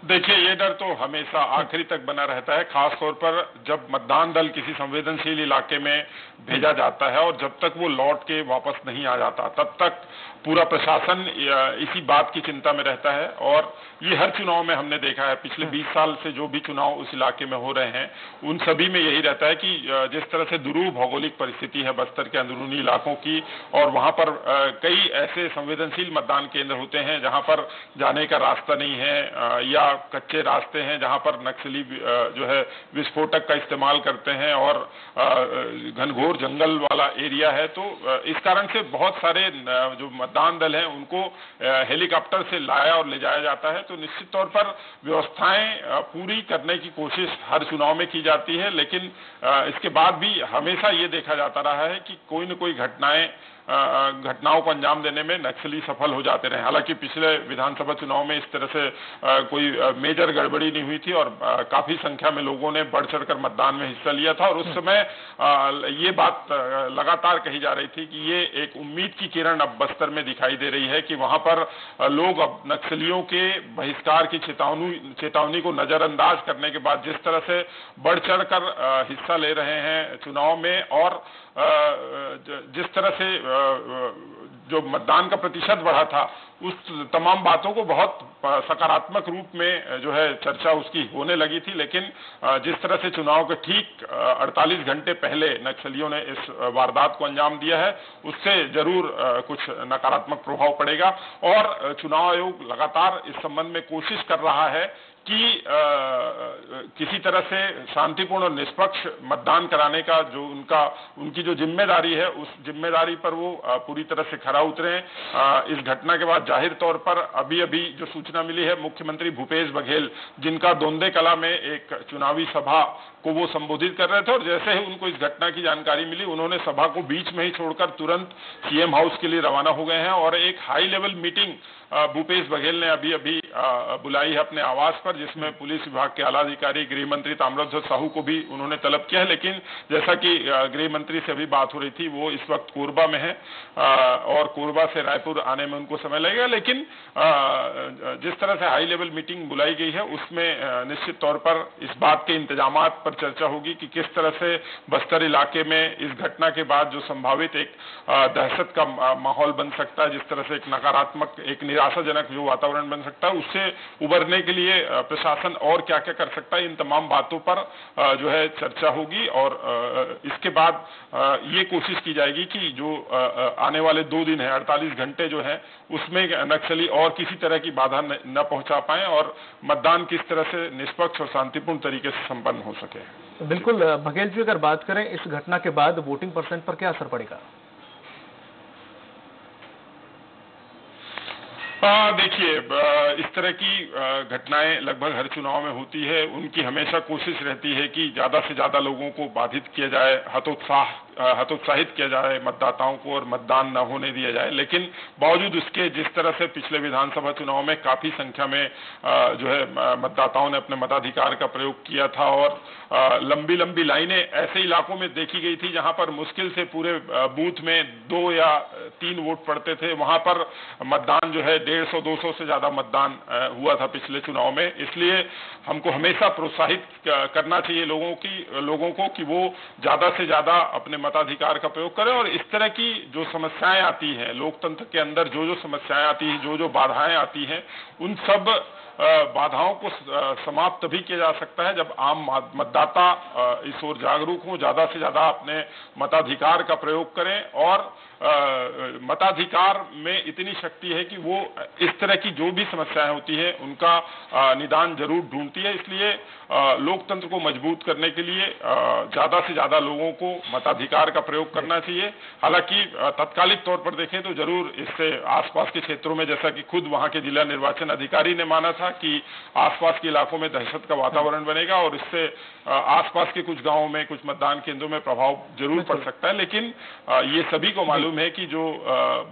देखिए, ये डर तो हमेशा आखिरी तक बना रहता है, खास तौर पर जब मतदान दल किसी संवेदनशील इलाके में भेजा जाता है और जब तक वो लौट के वापस नहीं आ जाता, तब तक पूरा प्रशासन इसी बात की चिंता में रहता है। और ये हर चुनाव में हमने देखा है, पिछले 20 साल से जो भी चुनाव उस इलाके में हो रहे हैं, उन सभी में यही रहता है कि जिस तरह से दुरूह भौगोलिक परिस्थिति है बस्तर के अंदरूनी इलाकों की, और वहां पर कई ऐसे संवेदनशील मतदान केंद्र होते हैं जहां पर जाने का रास्ता नहीं है या कच्चे रास्ते हैं, जहां पर नक्सली जो है विस्फोटक का इस्तेमाल करते हैं और घनघोर जंगल वाला एरिया है। तो इस कारण से बहुत सारे जो मतदान दल हैं उनको हेलीकॉप्टर से लाया और ले जाया जाता है। तो निश्चित तौर पर व्यवस्थाएं पूरी करने की कोशिश हर चुनाव में की जाती है, लेकिन इसके बाद भी हमेशा ये देखा जाता रहा है कि कोई न कोई घटनाओं को अंजाम देने में नक्सली सफल हो जाते रहे। हालांकि पिछले विधानसभा चुनाव में इस तरह से कोई मेजर गड़बड़ी नहीं हुई थी और काफी संख्या में लोगों ने बढ़ चढ़कर मतदान में हिस्सा लिया था। और उस समय ये बात लगातार कही जा रही थी कि ये एक उम्मीद की किरण अब बस्तर में दिखाई दे रही है कि वहां पर लोग अब नक्सलियों के बहिष्कार की चेतावनी को नजरअंदाज करने के बाद जिस तरह से बढ़ चढ़कर हिस्सा ले रहे हैं चुनाव में, और जिस तरह से जो मतदान का प्रतिशत बढ़ा था, उस तमाम बातों को बहुत सकारात्मक रूप में जो है चर्चा उसकी होने लगी थी। लेकिन जिस तरह से चुनाव के ठीक 48 घंटे पहले नक्सलियों ने इस वारदात को अंजाम दिया है, उससे जरूर कुछ नकारात्मक प्रभाव पड़ेगा। और चुनाव आयोग लगातार इस संबंध में कोशिश कर रहा है कि किसी तरह से शांतिपूर्ण और निष्पक्ष मतदान कराने का जो उनकी जो जिम्मेदारी है, उस जिम्मेदारी पर वो पूरी तरह से खरा उतरे। इस घटना के बाद जाहिर तौर पर अभी जो सूचना मिली है, मुख्यमंत्री भूपेश बघेल, जिनका दोंदे कला में एक चुनावी सभा को वो संबोधित कर रहे थे, और जैसे ही उनको इस घटना की जानकारी मिली, उन्होंने सभा को बीच में ही छोड़कर तुरंत सीएम हाउस के लिए रवाना हो गए हैं। और एक high level meeting Bhupesh Baghel ने अभी बुलाई है अपने आवास पर, जिसमें पुलिस विभाग के आला अधिकारी गृह मंत्री ताम्रध्वज साहू को भी उन्होंने तलब किया है। लेकिन जैसा कि गृह मंत्री से अभी बात हो रही थी, वो इस वक्त कोरबा में है और कोरबा से रायपुर आने में उनको समय लगेगा। लेकिन जिस तरह से हाई लेवल मीटिंग बुलाई गई है, उसमें निश्चित तौर पर इस बात के इंतजामात पर चर्चा होगी कि किस तरह से बस्तर इलाके में इस घटना के बाद जो संभावित एक दहशत का माहौल बन सकता है, जिस तरह से एक नकारात्मक, एक निराशाजनक जो वातावरण बन सकता है, उससे उबरने के लिए प्रशासन और क्या क्या कर सकता है, इन तमाम बातों पर जो है चर्चा होगी। और इसके बाद ये कोशिश की जाएगी कि जो आने वाले 2 दिन है, 48 घंटे जो है, उसमें नक्सली और किसी तरह की बाधा न पहुंचा पाए और मतदान किस तरह से निष्पक्ष और शांतिपूर्ण तरीके से संपन्न हो सके। बिल्कुल बघेल जी, अगर बात करें इस घटना के बाद वोटिंग परसेंट पर क्या असर पड़ेगा? देखिए, इस तरह की घटनाएं लगभग हर चुनाव में होती है। उनकी हमेशा कोशिश रहती है कि ज्यादा से ज्यादा लोगों को बाधित किया जाए, हतोत्साहित किया जाए मतदाताओं को, और मतदान न होने दिया जाए। लेकिन बावजूद उसके जिस तरह से पिछले विधानसभा चुनाव में काफी संख्या में जो है मतदाताओं ने अपने मताधिकार का प्रयोग किया था, और लंबी लंबी लाइनें ऐसे इलाकों में देखी गई थी जहां पर मुश्किल से पूरे बूथ में 2 या 3 वोट पड़ते थे, वहां पर मतदान जो है 150-200 से ज्यादा मतदान हुआ था पिछले चुनाव में। इसलिए हमको हमेशा प्रोत्साहित करना चाहिए लोगों को कि वो ज्यादा से ज्यादा अपने मताधिकार का प्रयोग करें। और इस तरह की जो समस्याएं आती हैं लोकतंत्र के अंदर, जो समस्याएं आती हैं, जो बाधाएं आती हैं, उन सब बाधाओं को समाप्त तभी किया जा सकता है जब आम मतदाता इस ओर जागरूक हों, ज्यादा से ज्यादा अपने मताधिकार का प्रयोग करें। और मताधिकार में इतनी शक्ति है कि वो इस तरह की जो भी समस्याएं होती है उनका निदान जरूर ढूंढती है। इसलिए लोकतंत्र को मजबूत करने के लिए ज्यादा से ज्यादा लोगों को मताधिकार का प्रयोग करना चाहिए। हालांकि तत्कालिक तौर पर देखें तो जरूर इससे आसपास के क्षेत्रों में, जैसा कि खुद वहां के जिला निर्वाचन अधिकारी ने माना था कि आसपास के इलाकों में दहशत का वातावरण बनेगा और इससे आसपास के कुछ गांवों में, कुछ मतदान केंद्रों में प्रभाव जरूर पड़ सकता है। लेकिन ये सभी को मालूम मालूम है कि जो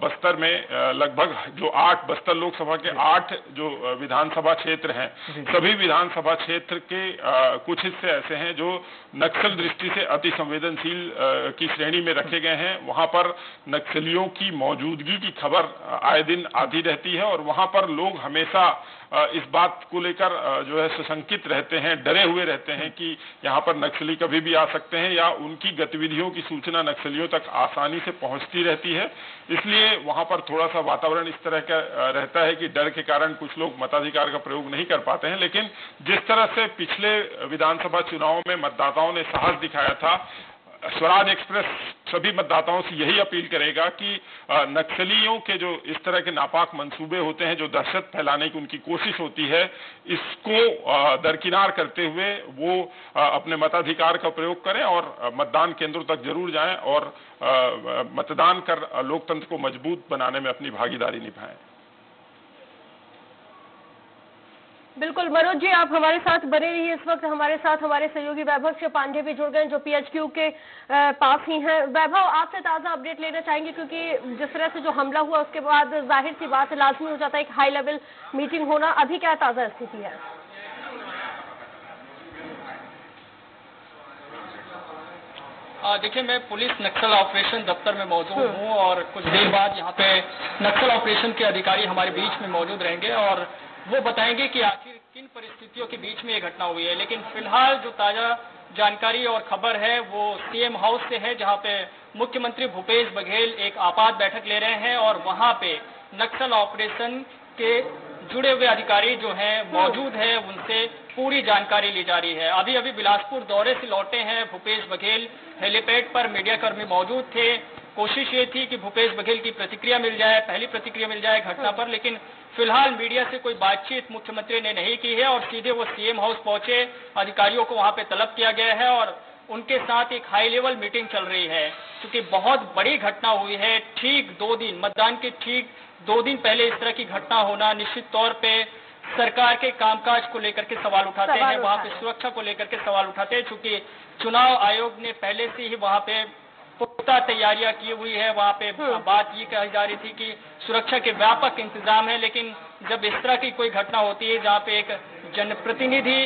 बस्तर में लगभग जो 8 बस्तर लोकसभा के 8 जो विधानसभा क्षेत्र हैं, सभी विधानसभा क्षेत्र के कुछ हिस्से ऐसे हैं जो नक्सल दृष्टि से अति संवेदनशील की श्रेणी में रखे गए हैं। वहां पर नक्सलियों की मौजूदगी की खबर आए दिन आती रहती है और वहां पर लोग हमेशा इस बात को लेकर जो है सशंकित रहते हैं, डरे हुए रहते हैं कि यहाँ पर नक्सली कभी भी आ सकते हैं या उनकी गतिविधियों की सूचना नक्सलियों तक आसानी से पहुंचती रहती है। इसलिए वहां पर थोड़ा सा वातावरण इस तरह का रहता है कि डर के कारण कुछ लोग मताधिकार का प्रयोग नहीं कर पाते हैं। लेकिन जिस तरह से पिछले विधानसभा चुनावों में मतदाताओं ने साहस दिखाया था, स्वराज एक्सप्रेस सभी मतदाताओं से यही अपील करेगा कि नक्सलियों के जो इस तरह के नापाक मंसूबे होते हैं, जो दहशत फैलाने की उनकी कोशिश होती है, इसको दरकिनार करते हुए वो अपने मताधिकार का प्रयोग करें और मतदान केंद्रों तक जरूर जाएं और मतदान कर लोकतंत्र को मजबूत बनाने में अपनी भागीदारी निभाएं। बिल्कुल मनोज जी, आप हमारे साथ बने रहिए। इस वक्त हमारे साथ हमारे सहयोगी वैभव से पांडे भी जुड़ गए जो PHQ के पास ही हैं। वैभव, आपसे ताज़ा अपडेट लेना चाहेंगे क्योंकि जिस तरह से जो हमला हुआ उसके बाद जाहिर सी बात है लाजमी हो जाता है एक हाई लेवल मीटिंग होना। अभी क्या ताज़ा स्थिति है? देखिए, मैं पुलिस नक्सल ऑपरेशन दफ्तर में मौजूद हूँ और कुछ देर बाद यहाँ पे नक्सल ऑपरेशन के अधिकारी हमारे बीच में मौजूद रहेंगे और वो बताएंगे कि आखिर किन परिस्थितियों के बीच में ये घटना हुई है। लेकिन फिलहाल जो ताजा जानकारी और खबर है वो CM हाउस से है, जहाँ पे मुख्यमंत्री भूपेश बघेल एक आपात बैठक ले रहे हैं और वहाँ पे नक्सल ऑपरेशन के जुड़े हुए अधिकारी जो हैं मौजूद है, उनसे पूरी जानकारी ली जा रही है। अभी अभी बिलासपुर दौरे से लौटे हैं भूपेश बघेल, हेलीपैड पर मीडियाकर्मी मौजूद थे। कोशिश ये थी कि भूपेश बघेल की प्रतिक्रिया मिल जाए, पहली प्रतिक्रिया मिल जाए घटना पर, लेकिन फिलहाल मीडिया से कोई बातचीत मुख्यमंत्री ने नहीं की है और सीधे वो CM हाउस पहुंचे। अधिकारियों को वहां पे तलब किया गया है और उनके साथ एक हाई लेवल मीटिंग चल रही है क्योंकि बहुत बड़ी घटना हुई है। ठीक 2 दिन, मतदान के ठीक 2 दिन पहले इस तरह की घटना होना निश्चित तौर पे सरकार के कामकाज को लेकर के सवाल उठाते हैं, वहां पे सुरक्षा को लेकर के सवाल उठाते हैं। चूंकि चुनाव आयोग ने पहले से ही वहां पे पुख्ता तैयारियां की हुई है, वहां पे बात ये कही जा रही थी कि सुरक्षा के व्यापक इंतजाम है। लेकिन जब इस तरह की कोई घटना होती है जहां पे एक जनप्रतिनिधि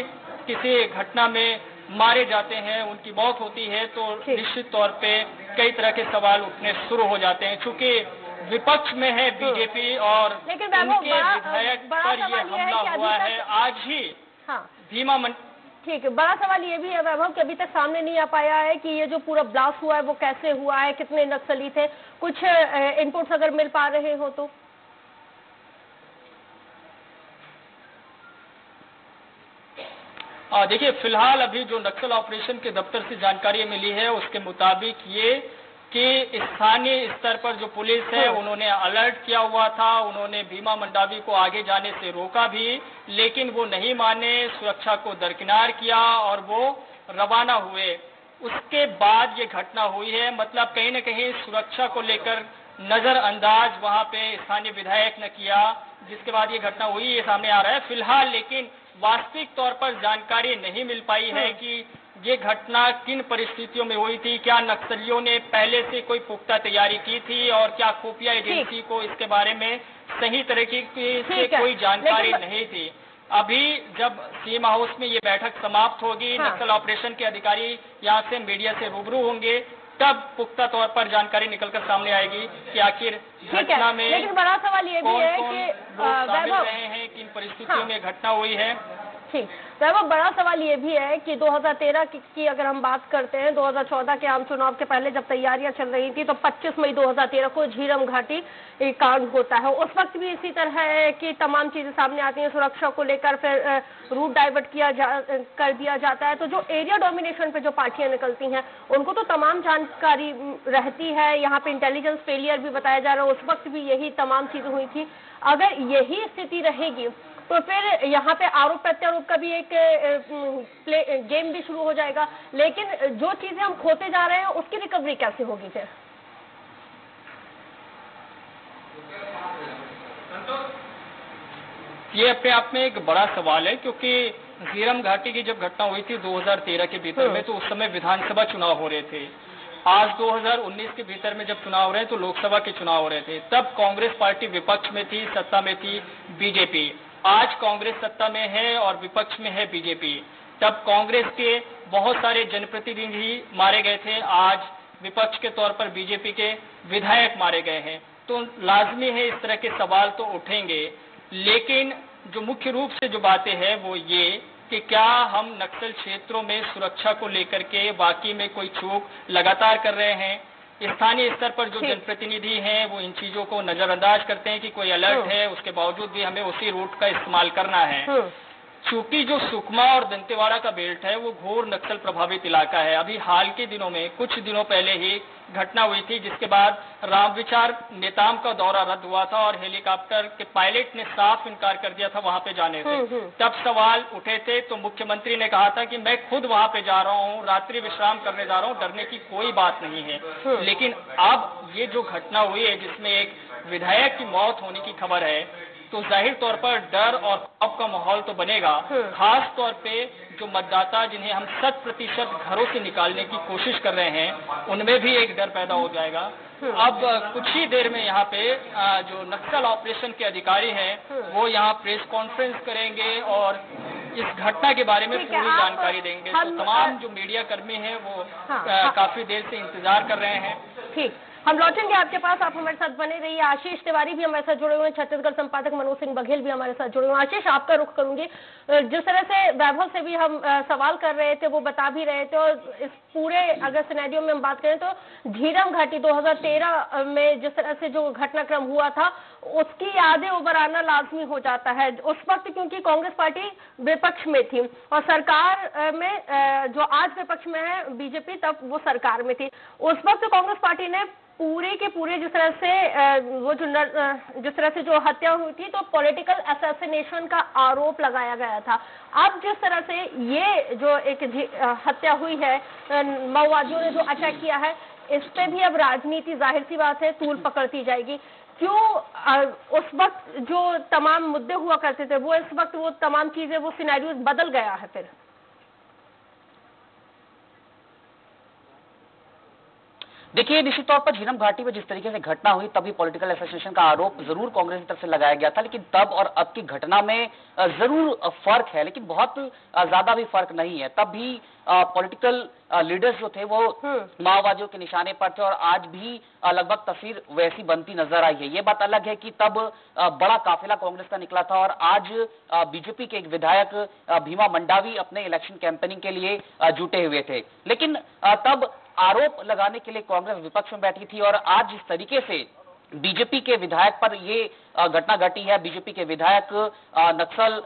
किसी घटना में मारे जाते हैं, उनकी मौत होती है, तो निश्चित तौर पे कई तरह के सवाल उठने शुरू हो जाते हैं। चूंकि विपक्ष में है बीजेपी और उनके विधायक पर यह हमला हुआ है आज ही भीमा ठीक है, बड़ा सवाल ये भी है वैभव कि अभी तक सामने नहीं आ पाया है कि ये जो पूरा ब्लास्ट हुआ है वो कैसे हुआ है, कितने नक्सली थे, कुछ इनपुट्स अगर मिल पा रहे हो तो। देखिए, फिलहाल अभी जो नक्सल ऑपरेशन के दफ्तर से जानकारी मिली है उसके मुताबिक ये कि स्थानीय स्तर पर जो पुलिस है उन्होंने अलर्ट किया हुआ था, उन्होंने भीमा मंडावी को आगे जाने से रोका भी, लेकिन वो नहीं माने, सुरक्षा को दरकिनार किया और वो रवाना हुए। उसके बाद ये घटना हुई है। मतलब कहीं न कहीं सुरक्षा को लेकर नजरअंदाज वहां पे स्थानीय विधायक ने किया, जिसके बाद ये घटना हुई, ये सामने आ रहा है फिलहाल। लेकिन वास्तविक तौर पर जानकारी नहीं मिल पाई है कि ये घटना किन परिस्थितियों में हुई थी, क्या नक्सलियों ने पहले से कोई पुख्ता तैयारी की थी और क्या खुफिया एजेंसी को इसके बारे में सही तरीके से कोई जानकारी नहीं थी। अभी जब CM हाउस में ये बैठक समाप्त होगी, नक्सल ऑपरेशन के अधिकारी यहाँ से मीडिया से रूबरू होंगे, तब पुख्ता तौर पर जानकारी निकलकर सामने आएगी कि आखिर घटना में लेकिन बड़ा सवाल ये भी है कि शामिल रहे हैं, किन परिस्थितियों में घटना हुई है। ठीक, वैभव, बड़ा सवाल ये भी है कि 2013 की अगर हम बात करते हैं, 2014 के आम चुनाव के पहले जब तैयारियां चल रही थी तो 25 मई 2013 को झीरम घाटी कांड होता है। उस वक्त भी इसी तरह है कि तमाम चीजें सामने आती हैं, सुरक्षा को लेकर फिर रूट डाइवर्ट कर दिया जाता है। तो जो एरिया डोमिनेशन पे जो पार्टियां निकलती हैं उनको तो तमाम जानकारी रहती है। यहाँ पे इंटेलिजेंस फेलियर भी बताया जा रहा है, उस वक्त भी यही तमाम चीजें हुई थी। अगर यही स्थिति रहेगी तो फिर यहाँ पे आरोप प्रत्यारोप का भी एक गेम भी शुरू हो जाएगा। लेकिन जो चीजें हम खोते जा रहे हैं उसकी रिकवरी कैसे होगी फिर? ये अपने आप में एक बड़ा सवाल है, क्योंकि झीरम घाटी की जब घटना हुई थी 2013 के भीतर में, तो उस समय विधानसभा चुनाव हो रहे थे आज 2019 के भीतर में जब चुनाव हो रहे हैं तो लोकसभा के चुनाव हो रहे थे, तब कांग्रेस पार्टी विपक्ष में थी, सत्ता में थी बीजेपी। आज कांग्रेस सत्ता में है और विपक्ष में है बीजेपी। तब कांग्रेस के बहुत सारे जनप्रतिनिधि मारे गए थे, आज विपक्ष के तौर पर बीजेपी के विधायक मारे गए हैं। तो लाजमी है इस तरह के सवाल तो उठेंगे, लेकिन जो मुख्य रूप से जो बातें हैं वो ये कि क्या हम नक्सल क्षेत्रों में सुरक्षा को लेकर के वाकई में कोई चूक लगातार कर रहे हैं। स्थानीय स्तर पर जो जनप्रतिनिधि हैं वो इन चीजों को नजरअंदाज करते हैं कि कोई अलर्ट है, उसके बावजूद भी हमें उसी रूट का इस्तेमाल करना है। चूंकि जो सुकमा और दंतेवाड़ा का बेल्ट है वो घोर नक्सल प्रभावित इलाका है। अभी हाल के दिनों में कुछ दिनों पहले ही घटना हुई थी, जिसके बाद रामविचार नेताम का दौरा रद्द हुआ था और हेलीकॉप्टर के पायलट ने साफ इनकार कर दिया था वहां पे जाने से। तब सवाल उठे थे तो मुख्यमंत्री ने कहा था कि मैं खुद वहां पे जा रहा हूं, रात्रि विश्राम करने जा रहा हूं, डरने की कोई बात नहीं है। लेकिन अब ये जो घटना हुई है जिसमें एक विधायक की मौत होने की खबर है, तो जाहिर तौर पर डर और खौफ का माहौल तो बनेगा। खास तौर पे जो मतदाता जिन्हें हम 100% घरों से निकालने की कोशिश कर रहे हैं उनमें भी एक डर पैदा हो जाएगा। अब कुछ ही देर में यहाँ पे जो नक्सल ऑपरेशन के अधिकारी हैं वो यहाँ प्रेस कॉन्फ्रेंस करेंगे और इस घटना के बारे में पूरी जानकारी देंगे। तो तमाम जो मीडिया कर्मी हैं वो काफी देर से इंतजार कर रहे हैं। ठीक, हम लौटेंगे आपके पास, आप हमारे साथ बने रहिए। आशीष तिवारी भी हमारे साथ जुड़े हुए हैं, छत्तीसगढ़ संपादक मनोज सिंह बघेल भी हमारे साथ जुड़े हुए हैं। आशीष, आपका रुख करूंगी। जिस तरह से वैभव से भी हम सवाल कर रहे थे वो बता भी रहे थे, और इस पूरे अगर सिनेरियो में हम बात करें तो झीरम घाटी 2013 में जिस तरह से जो घटनाक्रम हुआ था उसकी यादें उभर आना लाजमी हो जाता है उस वक्त, क्योंकि कांग्रेस पार्टी विपक्ष में थी और सरकार में जो आज विपक्ष में है बीजेपी, तब वो सरकार में थी। उस वक्त कांग्रेस पार्टी ने पूरे के पूरे जिस तरह से जो हत्या हुई थी तो पॉलिटिकल असैसिनेशन का आरोप लगाया गया था। अब जिस तरह से ये जो एक हत्या हुई है, माओवादियों ने जो अटैक किया है, इस पे भी अब राजनीति जाहिर सी बात है तूल पकड़ती जाएगी। क्यों उस वक्त जो तमाम मुद्दे हुआ करते थे वो इस वक्त वो तमाम चीजें, वो सिनेरियो बदल गया है फिर? देखिए, निश्चित तौर पर झीरम घाटी में जिस तरीके से घटना हुई तभी पॉलिटिकल एसोसिएशन का आरोप जरूर कांग्रेस की तरफ से लगाया गया था, लेकिन तब और अब की घटना में जरूर फर्क है, लेकिन बहुत ज्यादा भी फर्क नहीं है। तब भी पॉलिटिकल लीडर्स जो थे वो माओवादियों के निशाने पर थे और आज भी लगभग तस्वीर वैसी बनती नजर आई है। ये बात अलग है कि तब बड़ा काफिला कांग्रेस का निकला था और आज बीजेपी के एक विधायक भीमा मंडावी अपने इलेक्शन कैंपेनिंग के लिए जुटे हुए थे, लेकिन तब आरोप लगाने के लिए कांग्रेस विपक्ष में बैठी थी और आज जिस तरीके से बीजेपी के विधायक पर ये घटना घटी है, बीजेपी के विधायक नक्सल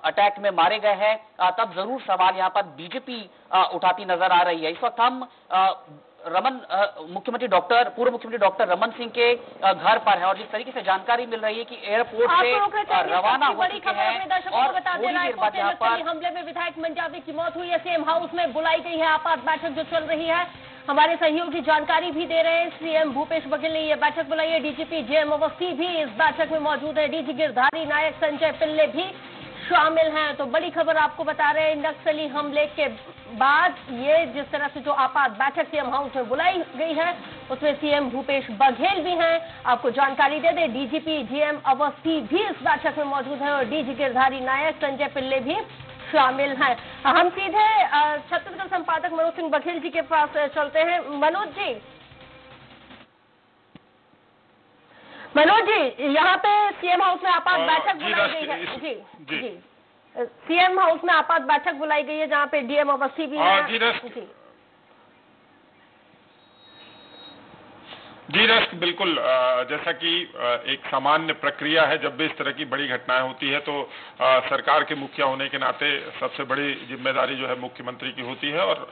अटैक में मारे गए हैं, तब जरूर सवाल यहाँ पर बीजेपी उठाती नजर आ रही है। इस वक्त हम पूर्व मुख्यमंत्री डॉक्टर रमन सिंह के घर पर है और जिस तरीके से जानकारी मिल रही है कि एयरपोर्ट से रवाना हो चुके हैं और थोड़ी देर बाद यहाँ पर हमले में विधायक मंडावी की मौत हुई है। सीएम हाउस में बुलाई गई है आपात बैठक जो चल रही है। हमारे सहयोगी जानकारी भी दे रहे हैं, सीएम भूपेश बघेल ने यह बैठक बुलाई है। डीजीपी जेएम अवस्थी भी इस बैठक में मौजूद है, डीजी गिरधारी नायक संजय पिल्ले भी शामिल हैं। तो बड़ी खबर आपको बता रहे हैं, नक्सली हमले के बाद ये जिस तरह से जो आपात बैठक सीएम हाउस में बुलाई गई है उसमें सीएम भूपेश बघेल भी हैं। आपको जानकारी दे दें, डीजीपी जेएम अवस्थी भी इस बैठक में मौजूद है और डीजी गिरधारी नायक संजय पिल्ले भी शामिल हैं। हम सीधे छत्तीसगढ़ संपादक मनोज सिंह बघेल जी के पास चलते हैं। मनोज जी, यहाँ पे सीएम हाउस में आपात बैठक बुलाई गई है। जी, सीएम हाउस में आपात बैठक बुलाई गई है जहाँ पे डीएम अवस्थी भी है। जी रश्क, बिल्कुल। जैसा कि एक सामान्य प्रक्रिया है, जब भी इस तरह की बड़ी घटनाएं होती है तो सरकार के मुखिया होने के नाते सबसे बड़ी जिम्मेदारी जो है मुख्यमंत्री की होती है और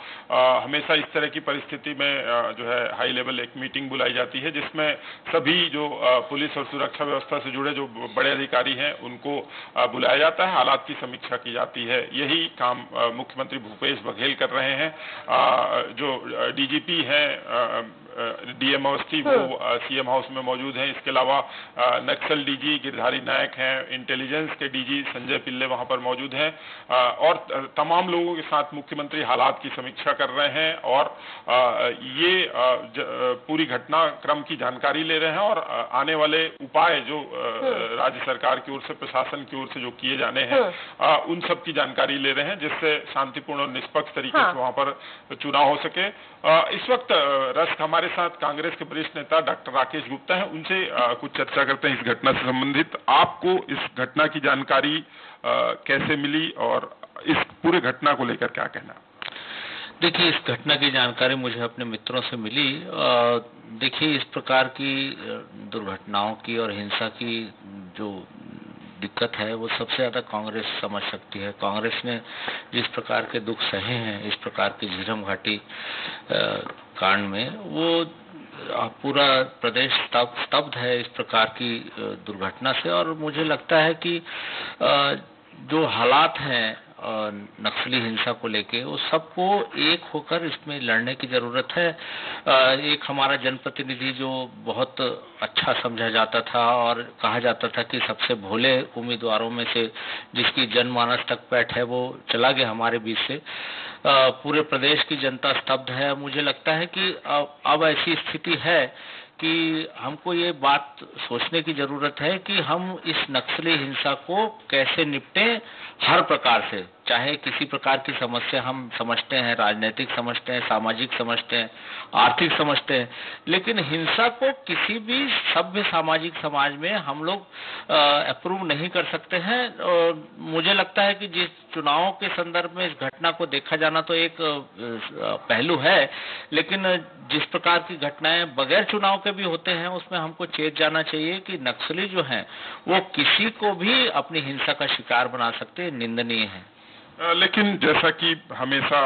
हमेशा इस तरह की परिस्थिति में जो है हाई लेवल एक मीटिंग बुलाई जाती है जिसमें सभी जो पुलिस और सुरक्षा व्यवस्था से जुड़े जो बड़े अधिकारी हैं उनको बुलाया जाता है, हालात की समीक्षा की जाती है। यही काम मुख्यमंत्री भूपेश बघेल कर रहे हैं। जो डीजीपी हैं डीएम अवस्थी वो सीएम हाउस में मौजूद हैं। इसके अलावा नक्सल डीजी गिरधारी नायक हैं, इंटेलिजेंस के डीजी संजय पिल्ले वहां पर मौजूद हैं और तमाम लोगों के साथ मुख्यमंत्री हालात की समीक्षा कर रहे हैं और ये पूरी घटनाक्रम की जानकारी ले रहे हैं और आने वाले उपाय जो राज्य सरकार की ओर से, प्रशासन की ओर से जो किए जाने हैं उन सब की जानकारी ले रहे हैं, जिससे शांतिपूर्ण और निष्पक्ष तरीके से वहां पर चुनाव हो सके। इस वक्त रश्क हमारे साथ कांग्रेस के वरिष्ठ नेता डॉक्टर राकेश गुप्ता हैं, उनसे कुछ चर्चा करते हैं इस घटना से संबंधित। आपको इस घटना की जानकारी कैसे मिली और इस पूरे घटना को लेकर क्या कहना? देखिए, इस घटना की जानकारी मुझे अपने मित्रों से मिली। देखिए, इस प्रकार की दुर्घटनाओं की और हिंसा की जो दिक्कत है वो सबसे ज्यादा कांग्रेस समझ सकती है। कांग्रेस ने जिस प्रकार के दुख सहे हैं इस प्रकार की झीरम घाटी कांड में, वो पूरा प्रदेश स्तब्ध है इस प्रकार की दुर्घटना से। और मुझे लगता है कि जो हालात हैं नक्सली हिंसा को लेके, वो सबको एक होकर इसमें लड़ने की जरूरत है। एक हमारा जनप्रतिनिधि जो बहुत अच्छा समझा जाता था और कहा जाता था कि सबसे भोले उम्मीदवारों में से जिसकी जनमानस तक पैठ है, वो चला गया हमारे बीच से। पूरे प्रदेश की जनता स्तब्ध है। मुझे लगता है कि अब ऐसी स्थिति है कि हमको ये बात सोचने की जरूरत है कि हम इस नक्सली हिंसा को कैसे निपटें हर प्रकार से। चाहे किसी प्रकार की समस्या हम समझते हैं, राजनीतिक समझते हैं, सामाजिक समझते हैं, आर्थिक समझते हैं, लेकिन हिंसा को किसी भी सभ्य सामाजिक समाज में हम लोग अप्रूव नहीं कर सकते हैं। और मुझे लगता है कि जिस चुनावों के संदर्भ में इस घटना को देखा जाना तो एक पहलू है, लेकिन जिस प्रकार की घटनाएं बगैर चुनाव के भी होते हैं उसमें हमको चेत जाना चाहिए कि नक्सली जो हैं वो किसी को भी अपनी हिंसा का शिकार बना सकते हैं, निंदनीय है। लेकिन जैसा कि हमेशा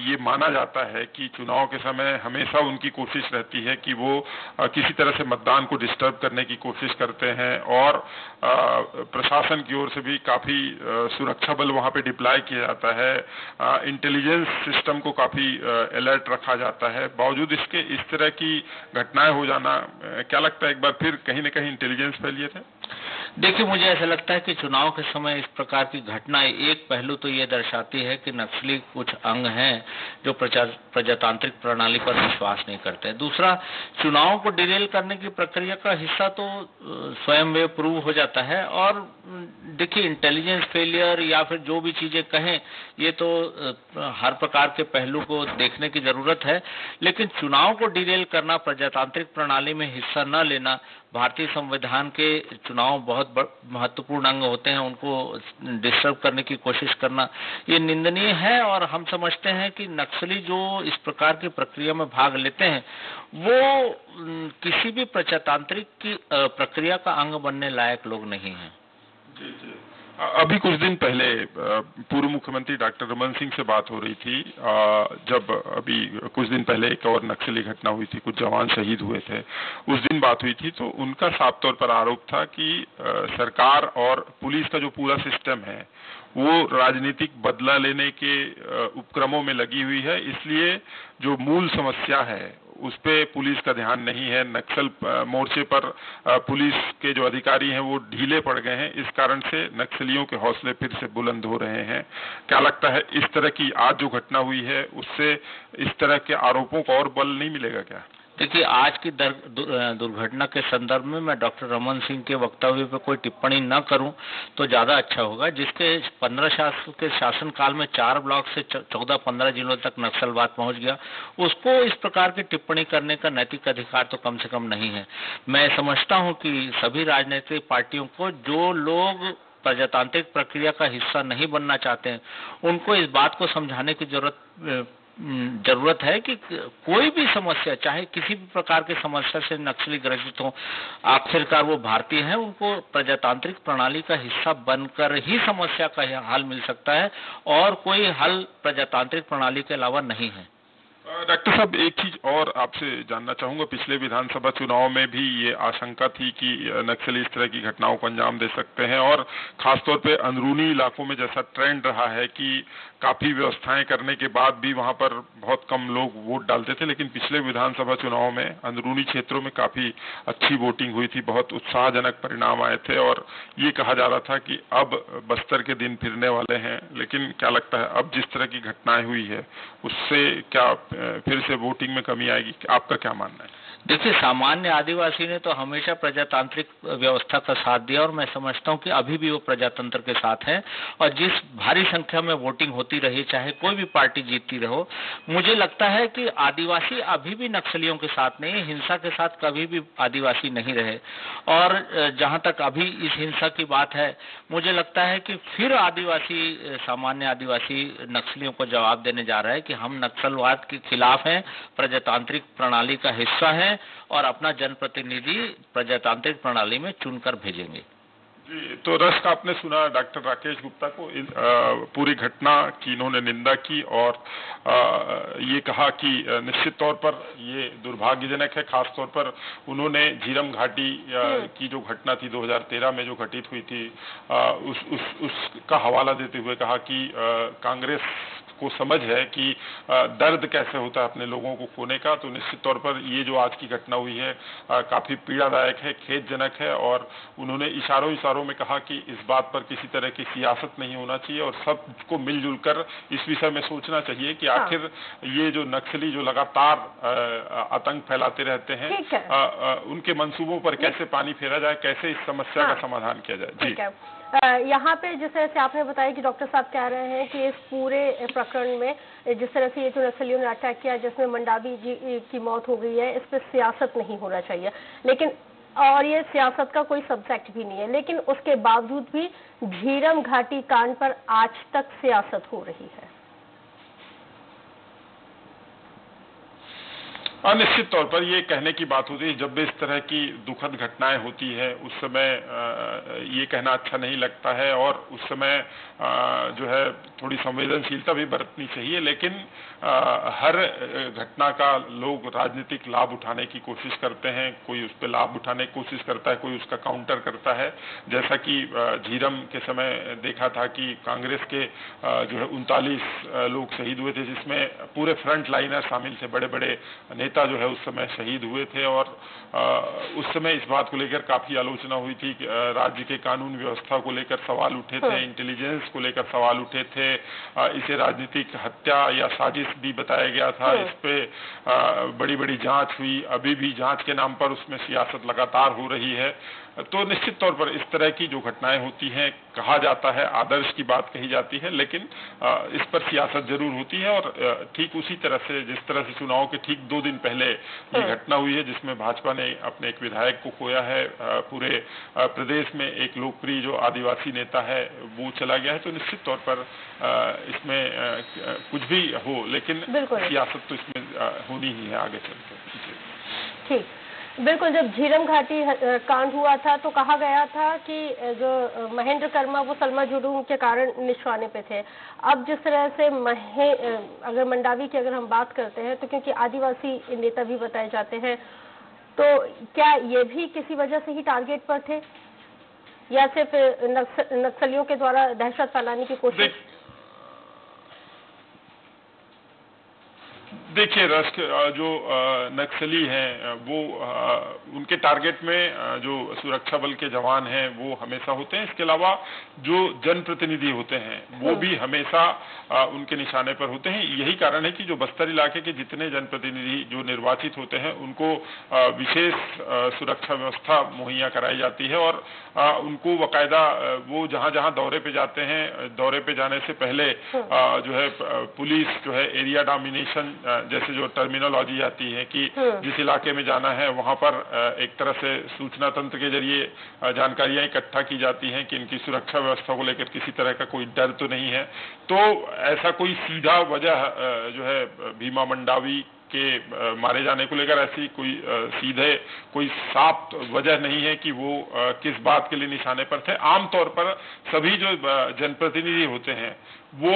ये माना जाता है कि चुनाव के समय हमेशा उनकी कोशिश रहती है कि वो किसी तरह से मतदान को डिस्टर्ब करने की कोशिश करते हैं और प्रशासन की ओर से भी काफी सुरक्षा बल वहां पे डिप्लॉय किया जाता है, इंटेलिजेंस सिस्टम को काफी अलर्ट रखा जाता है। बावजूद इसके इस तरह की घटनाएं हो जाना, क्या लगता है एक बार फिर कहीं न कहीं इंटेलिजेंस फैलिए थे? देखिए, मुझे ऐसा लगता है कि चुनाव के समय इस प्रकार की घटनाएं एक पहलू तो ये दर्शाती है कि नक्सली कुछ अंग हैं जो प्रजातांत्रिक प्रणाली पर विश्वास नहीं करते। दूसरा, चुनाव को डिरेल करने की प्रक्रिया का हिस्सा तो स्वयं वे प्रूव हो जाता है। और देखिए, इंटेलिजेंस फेलियर या फिर जो भी चीजें कहें, ये तो हर प्रकार के पहलू को देखने की जरूरत है, लेकिन चुनाव को डिरेल करना, प्रजातांत्रिक प्रणाली में हिस्सा न लेना, भारतीय संविधान के चुनाव बहुत महत्वपूर्ण अंग होते हैं, उनको डिस्टर्ब करने की कोशिश करना ये निंदनीय है। और हम समझते हैं कि नक्सली जो इस प्रकार की प्रक्रिया में भाग लेते हैं वो किसी भी प्रजातांत्रिक की प्रक्रिया का अंग बनने लायक लोग नहीं हैं। जी जी। अभी कुछ दिन पहले पूर्व मुख्यमंत्री डॉक्टर रमन सिंह से बात हो रही थी, जब अभी कुछ दिन पहले एक और नक्सली घटना हुई थी, कुछ जवान शहीद हुए थे, उस दिन बात हुई थी। तो उनका साफ तौर पर आरोप था कि सरकार और पुलिस का जो पूरा सिस्टम है वो राजनीतिक बदला लेने के उपक्रमों में लगी हुई है, इसलिए जो मूल समस्या है उस पे पुलिस का ध्यान नहीं है। नक्सल मोर्चे पर पुलिस के जो अधिकारी हैं वो ढीले पड़ गए हैं, इस कारण से नक्सलियों के हौसले फिर से बुलंद हो रहे हैं। क्या लगता है इस तरह की आज जो घटना हुई है उससे इस तरह के आरोपों को और बल नहीं मिलेगा क्या? देखिए, आज की दुर्घटना के संदर्भ में मैं डॉक्टर रमन सिंह के वक्तव्य पर कोई टिप्पणी न करूं तो ज्यादा अच्छा होगा। जिसके 15 के शासनकाल में 4 ब्लॉक से 14-15 जिलों तक नक्सलवाद पहुंच गया, उसको इस प्रकार की टिप्पणी करने का नैतिक अधिकार तो कम से कम नहीं है। मैं समझता हूं कि सभी राजनीतिक पार्टियों को, जो लोग प्रजातांत्रिक प्रक्रिया का हिस्सा नहीं बनना चाहते हैं, उनको इस बात को समझाने की जरूरत है कि कोई भी समस्या, चाहे किसी भी प्रकार की समस्या से नक्सली ग्रसित हो, आखिरकार वो भारतीय हैं, उनको प्रजातांत्रिक प्रणाली का हिस्सा बनकर ही समस्या का हल मिल सकता है और कोई हल प्रजातांत्रिक प्रणाली के अलावा नहीं है। डॉक्टर साहब, एक चीज और आपसे जानना चाहूंगा। पिछले विधानसभा चुनाव में भी ये आशंका थी कि नक्सली इस तरह की घटनाओं को अंजाम दे सकते हैं, और खासतौर पे अंदरूनी इलाकों में जैसा ट्रेंड रहा है कि काफी व्यवस्थाएं करने के बाद भी वहां पर बहुत कम लोग वोट डालते थे, लेकिन पिछले विधानसभा चुनाव में अंदरूनी क्षेत्रों में काफी अच्छी वोटिंग हुई थी, बहुत उत्साहजनक परिणाम आए थे, और ये कहा जा रहा था कि अब बस्तर के दिन फिरने वाले हैं। लेकिन क्या लगता है, अब जिस तरह की घटनाएं हुई है उससे क्या फिर से वोटिंग में कमी आएगी? आपका क्या मानना है? देखिए, सामान्य आदिवासी ने तो हमेशा प्रजातांत्रिक व्यवस्था का साथ दिया, और मैं समझता हूं कि अभी भी वो प्रजातंत्र के साथ है, और जिस भारी संख्या में वोटिंग होती रही, चाहे कोई भी पार्टी जीतती रहो, मुझे लगता है कि आदिवासी अभी भी नक्सलियों के साथ नहीं, हिंसा के साथ कभी भी आदिवासी नहीं रहे। और जहां तक अभी इस हिंसा की बात है, मुझे लगता है कि फिर आदिवासी, सामान्य आदिवासी नक्सलियों को जवाब देने जा रहा है कि हम नक्सलवाद के खिलाफ हैं, प्रजातांत्रिक प्रणाली का हिस्सा है, और अपना जनप्रतिनिधि प्रजातांत्रिक प्रणाली में चुनकर भेजेंगे। जी, तो रश्क आपने सुना डॉक्टर राकेश गुप्ता को, पूरी घटना की इन्होंने निंदा की, और ये कहा कि निश्चित तौर पर ये दुर्भाग्यजनक है। खासतौर पर उन्होंने झीरम घाटी की जो घटना थी 2013 में जो घटित हुई थी, उसका हवाला देते हुए कहा कि कांग्रेस को समझ है कि दर्द कैसे होता है अपने लोगों को खोने का। तो निश्चित तौर पर ये जो आज की घटना हुई है काफी पीड़ादायक है, खेदजनक है, और उन्होंने इशारों में कहा कि इस बात पर किसी तरह की सियासत नहीं होना चाहिए, और सबको मिलजुल कर इस विषय में सोचना चाहिए कि आखिर ये जो नक्सली जो लगातार आतंक फैलाते रहते हैं, उनके मंसूबों पर कैसे पानी फेरा जाए, कैसे इस समस्या का समाधान किया जाए। जी, यहाँ पे जिस तरह से आपने बताया कि डॉक्टर साहब कह रहे हैं कि इस पूरे प्रकरण में जिस तरह से ये जो नक्सलियों ने अटैक किया, जिसमें मंडावी जी की मौत हो गई है, इस पर सियासत नहीं होना चाहिए, लेकिन और ये सियासत का कोई सब्जेक्ट भी नहीं है, लेकिन उसके बावजूद भी झीरम घाटी कांड पर आज तक सियासत हो रही है। निश्चित तौर पर ये कहने की बात होती है, जब भी इस तरह की दुखद घटनाएं होती है उस समय ये कहना अच्छा नहीं लगता है, और उस समय जो है थोड़ी संवेदनशीलता भी बरतनी चाहिए, लेकिन हर घटना का लोग राजनीतिक लाभ उठाने की कोशिश करते हैं। कोई उस पर लाभ उठाने की कोशिश करता है, कोई उसका काउंटर करता है। जैसा कि झीरम के समय देखा था कि कांग्रेस के जो है 39 लोग शहीद हुए थे, जिसमें पूरे फ्रंट लाइनर शामिल थे, बड़े बड़े नेता जो है उस समय शहीद हुए थे, और उस समय इस बात को लेकर काफी आलोचना हुई थी। राज्य के कानून व्यवस्था को लेकर सवाल उठे थे, इंटेलिजेंस को लेकर सवाल उठे थे, इसे राजनीतिक हत्या या साजिश भी बताया गया था। इस पे बड़ी बड़ी जांच हुई, अभी भी जांच के नाम पर उसमें सियासत लगातार हो रही है। तो निश्चित तौर पर इस तरह की जो घटनाएं होती हैं, कहा जाता है आदर्श की बात कही जाती है, लेकिन इस पर सियासत जरूर होती है। और ठीक उसी तरह से जिस तरह से चुनाव के ठीक 2 दिन पहले ये घटना हुई है, जिसमें भाजपा ने अपने एक विधायक को खोया है, पूरे प्रदेश में एक लोकप्रिय जो आदिवासी नेता है वो चला गया है, तो निश्चित तौर पर इसमें कुछ भी हो, लेकिन सियासत तो इसमें होनी ही है आगे चलकर। ठीक, बिल्कुल। जब झीरम घाटी कांड हुआ था तो कहा गया था कि जो महेंद्र कर्मा वो सलमा जुडूम के कारण निशाने पे थे। अब जिस तरह से अगर मंडावी की अगर हम बात करते हैं, तो क्योंकि आदिवासी नेता भी बताए जाते हैं, तो क्या ये भी किसी वजह से ही टारगेट पर थे, या सिर्फ नक्सलियों के द्वारा दहशत फैलाने की कोशिश? देखिए रश्क, जो नक्सली हैं वो उनके टारगेट में जो सुरक्षा बल के जवान हैं वो हमेशा होते हैं। इसके अलावा जो जनप्रतिनिधि होते हैं वो भी हमेशा उनके निशाने पर होते हैं। यही कारण है कि जो बस्तर इलाके के जितने जनप्रतिनिधि जो निर्वाचित होते हैं उनको विशेष सुरक्षा व्यवस्था मुहैया कराई जाती है, और उनको बाकायदा वो जहां जहां दौरे पे जाते हैं, दौरे पे जाने से पहले जो है पुलिस जो है एरिया डोमिनेशन जैसे जो टर्मिनोलॉजी आती है कि जिस इलाके में जाना है वहां पर एक तरह से सूचना तंत्र के जरिए जानकारियां इकट्ठा की जाती हैं कि इनकी सुरक्षा व्यवस्था को लेकर किसी तरह का कोई डर तो नहीं है। तो ऐसा कोई सीधा वजह जो है भीमा मंडावी के मारे जाने को लेकर ऐसी कोई सीधे कोई साफ वजह नहीं है कि वो किस बात के लिए निशाने पर थे। आमतौर पर सभी जो जनप्रतिनिधि होते हैं वो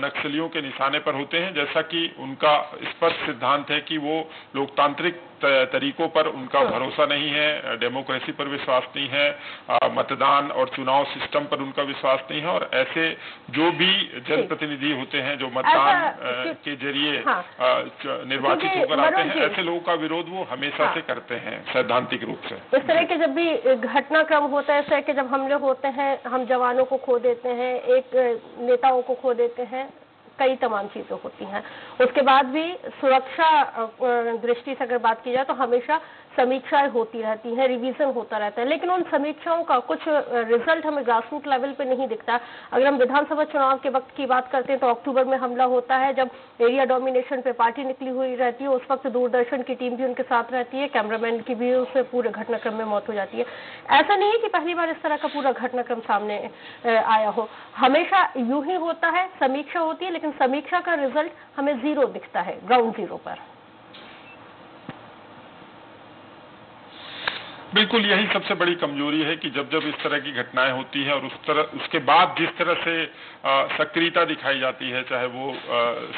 नक्सलियों के निशाने पर होते हैं, जैसा कि उनका स्पष्ट सिद्धांत है कि वो लोकतांत्रिक तरीकों पर उनका भरोसा नहीं है, डेमोक्रेसी पर विश्वास नहीं है, मतदान और चुनाव सिस्टम पर उनका विश्वास नहीं है, और ऐसे जो भी जनप्रतिनिधि होते हैं जो मतदान के जरिए निर्वाचित होकर आते हैं, ऐसे लोगों का विरोध वो हमेशा से करते हैं सैद्धांतिक रूप से। इस तरह के जब भी घटनाक्रम होता है, इस तरह के जब हमले होते हैं, हम जवानों को खो देते हैं, एक नेताओं को खो देते हैं, कई तमाम चीजें होती हैं, उसके बाद भी सुरक्षा दृष्टि से अगर बात की जाए तो हमेशा समीक्षाएं होती रहती हैं, रिवीजन होता रहता है, लेकिन उन समीक्षाओं का कुछ रिजल्ट हमें ग्रासरूट लेवल पे नहीं दिखता। अगर हम विधानसभा चुनाव के वक्त की बात करते हैं तो अक्टूबर में हमला होता है, जब एरिया डोमिनेशन पे पार्टी निकली हुई रहती है, उस वक्त दूरदर्शन की टीम भी उनके साथ रहती है, कैमरामैन की भी उससे पूरे घटनाक्रम में मौत हो जाती है। ऐसा नहीं है कि पहली बार इस तरह का पूरा घटनाक्रम सामने आया हो, हमेशा यूं ही होता है, समीक्षा होती है, लेकिन समीक्षा का रिजल्ट हमें जीरो दिखता है ग्राउंड जीरो पर। बिल्कुल, यही सबसे बड़ी कमजोरी है कि जब जब इस तरह की घटनाएं होती हैं और उसके बाद जिस तरह से सक्रियता दिखाई जाती है, चाहे वो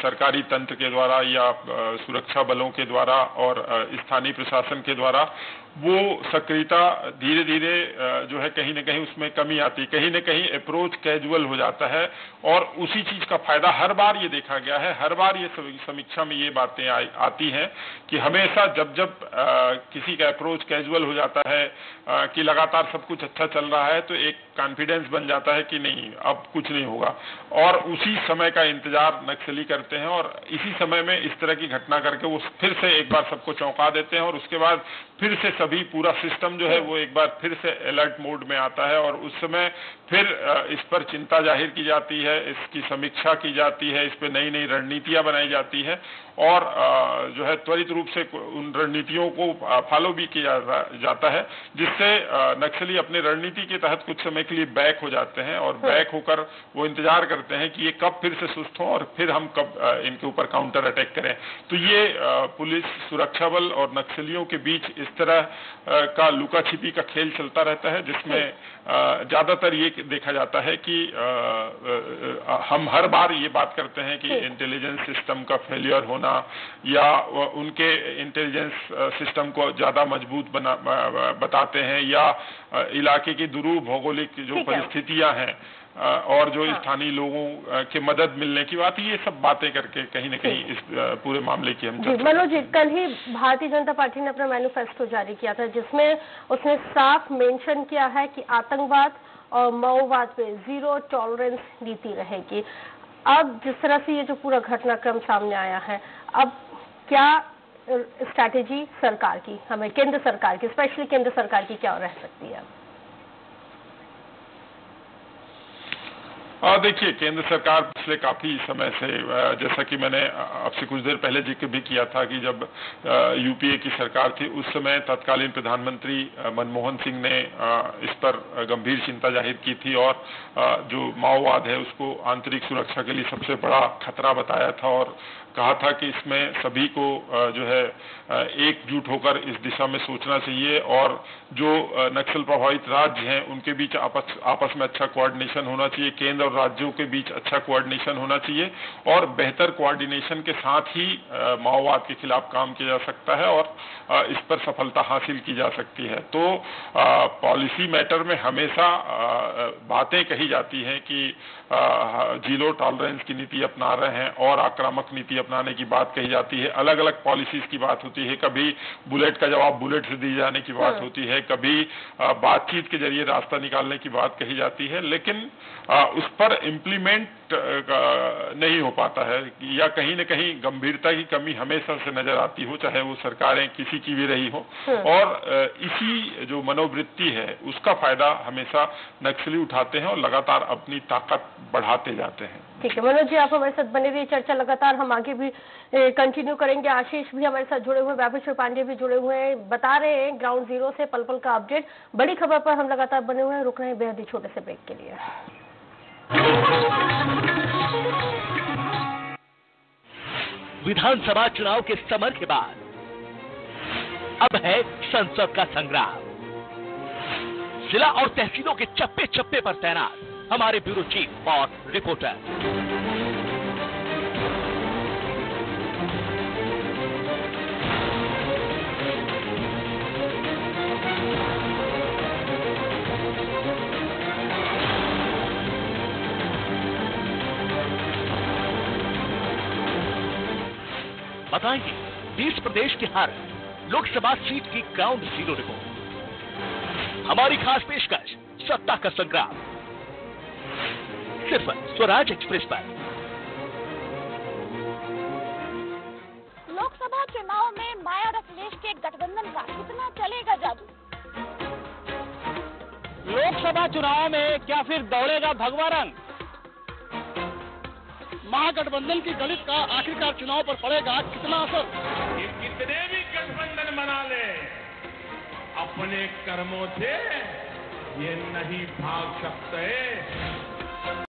सरकारी तंत्र के द्वारा या सुरक्षा बलों के द्वारा और स्थानीय प्रशासन के द्वारा, वो सक्रियता धीरे धीरे जो है कहीं न कहीं उसमें कमी आती है, कहीं न कहीं अप्रोच कैजुअल हो जाता है, और उसी चीज का फायदा हर बार ये देखा गया है, हर बार ये समीक्षा में ये बातें आती हैं कि हमेशा जब जब किसी का अप्रोच कैजुअल हो जाता है कि लगातार सब कुछ अच्छा चल रहा है, तो एक कॉन्फिडेंस बन जाता है कि नहीं अब कुछ नहीं होगा, और उसी समय का इंतजार नक्सली करते हैं, और इसी समय में इस तरह की घटना करके वो फिर से एक बार सबको चौंका देते हैं, और उसके बाद फिर से सभी पूरा सिस्टम जो है वो एक बार फिर से अलर्ट मोड में आता है, और उस समय फिर इस पर चिंता जाहिर की जाती है, इसकी समीक्षा की जाती है, इस पर नई नई रणनीतियां बनाई जाती है, और जो है त्वरित रूप से उन रणनीतियों को फॉलो भी किया जाता है, जिससे नक्सली अपने रणनीति के तहत कुछ समय के लिए बैक हो जाते हैं, और बैक होकर वो इंतजार करते हैं कि ये कब फिर से सुस्त हों और फिर हम कब इनके ऊपर काउंटर अटैक करें। तो ये पुलिस, सुरक्षा बल और नक्सलियों के बीच इस तरह का लुका छिपी का खेल चलता रहता है, जिसमें ज्यादातर ये देखा जाता है कि हम हर बार ये बात करते हैं कि इंटेलिजेंस सिस्टम का फेलियर होना या उनके इंटेलिजेंस सिस्टम को ज्यादा मजबूत बताते हैं, या इलाके की दुरूह भौगोलिक जो परिस्थितियां हैं और जो स्थानीय लोगों के मदद मिलने की बात, ये सब बातें करके कहीं न कहीं इस पूरे मामले की हम मनोज जी, कल ही भारतीय जनता पार्टी ने अपना मैनिफेस्टो जारी किया था, जिसमें उसने साफ मेंशन किया है कि आतंकवाद और माओवाद पे जीरो टॉलरेंस नीति रहेगी। अब जिस तरह से ये जो पूरा घटनाक्रम सामने आया है, अब क्या स्ट्रैटेजी सरकार की, हमें केंद्र सरकार की, स्पेशली केंद्र सरकार की क्या रह सकती है? देखिए, केंद्र सरकार पिछले काफी समय से, जैसा कि मैंने आपसे कुछ देर पहले जिक्र भी किया था कि जब यूपीए की सरकार थी, उस समय तत्कालीन प्रधानमंत्री मनमोहन सिंह ने इस पर गंभीर चिंता जाहिर की थी, और जो माओवाद है उसको आंतरिक सुरक्षा के लिए सबसे बड़ा खतरा बताया था, और कहा था कि इसमें सभी को जो है एकजुट होकर इस दिशा में सोचना चाहिए, और जो नक्सल प्रभावित राज्य हैं उनके बीच आपस में अच्छा कोऑर्डिनेशन होना चाहिए, केंद्र और राज्यों के बीच अच्छा कोऑर्डिनेशन होना चाहिए, और बेहतर कोऑर्डिनेशन के साथ ही माओवाद के खिलाफ काम किया जा सकता है और इस पर सफलता हासिल की जा सकती है। तो पॉलिसी मैटर में हमेशा बातें कही जाती हैं कि जीरो टॉलरेंस की नीति अपना रहे हैं और आक्रामक नीति अपनाने की बात कही जाती है, अलग अलग पॉलिसीज की बात होती है, कभी बुलेट का जवाब बुलेट से दी जाने की बात होती है, कभी बातचीत के जरिए रास्ता निकालने की बात कही जाती है, लेकिन उस पर इम्प्लीमेंट नहीं हो पाता है, या कहीं न कहीं गंभीरता की कमी हमेशा से नजर आती हो, चाहे वो सरकारें किसी की भी रही हो, और इसी जो मनोवृत्ति है उसका फायदा हमेशा नक्सली उठाते हैं और लगातार अपनी ताकत बढ़ाते जाते हैं। ठीक है मनोज जी, आप हमारे साथ बने रहिए, चर्चा लगातार हम आगे भी कंटिन्यू करेंगे। आशीष भी हमारे साथ जुड़े हुए, वैभव पांडे भी जुड़े हुए हैं, बता रहे हैं ग्राउंड जीरो से पल पल का अपडेट। बड़ी खबर पर हम लगातार बने हुए हैं, रुक रहे हैं बेहद ही छोटे से ब्रेक के लिए। विधानसभा चुनाव के समर के बाद अब है संसद का संग्राम। जिला और तहसीलों के चप्पे चप्पे पर तैनात हमारे ब्यूरो चीफ और रिपोर्टर। बताएंगे 20 प्रदेश की हर लोकसभा सीट की ग्राउंड जीरो रिपोर्ट। हमारी खास पेशकश सत्ता का संग्राम, सिर्फ स्वराज एक्सप्रेस पर। लोकसभा चुनाव में माया और अखिलेश के गठबंधन का कितना चलेगा जादू? लोकसभा चुनाव में क्या फिर दौड़ेगा भगवा रंग? महागठबंधन की गणित का आखिरकार चुनाव पर पड़ेगा कितना असर? ये कितने भी गठबंधन बना ले, अपने कर्मों से ये नहीं भाग सकते।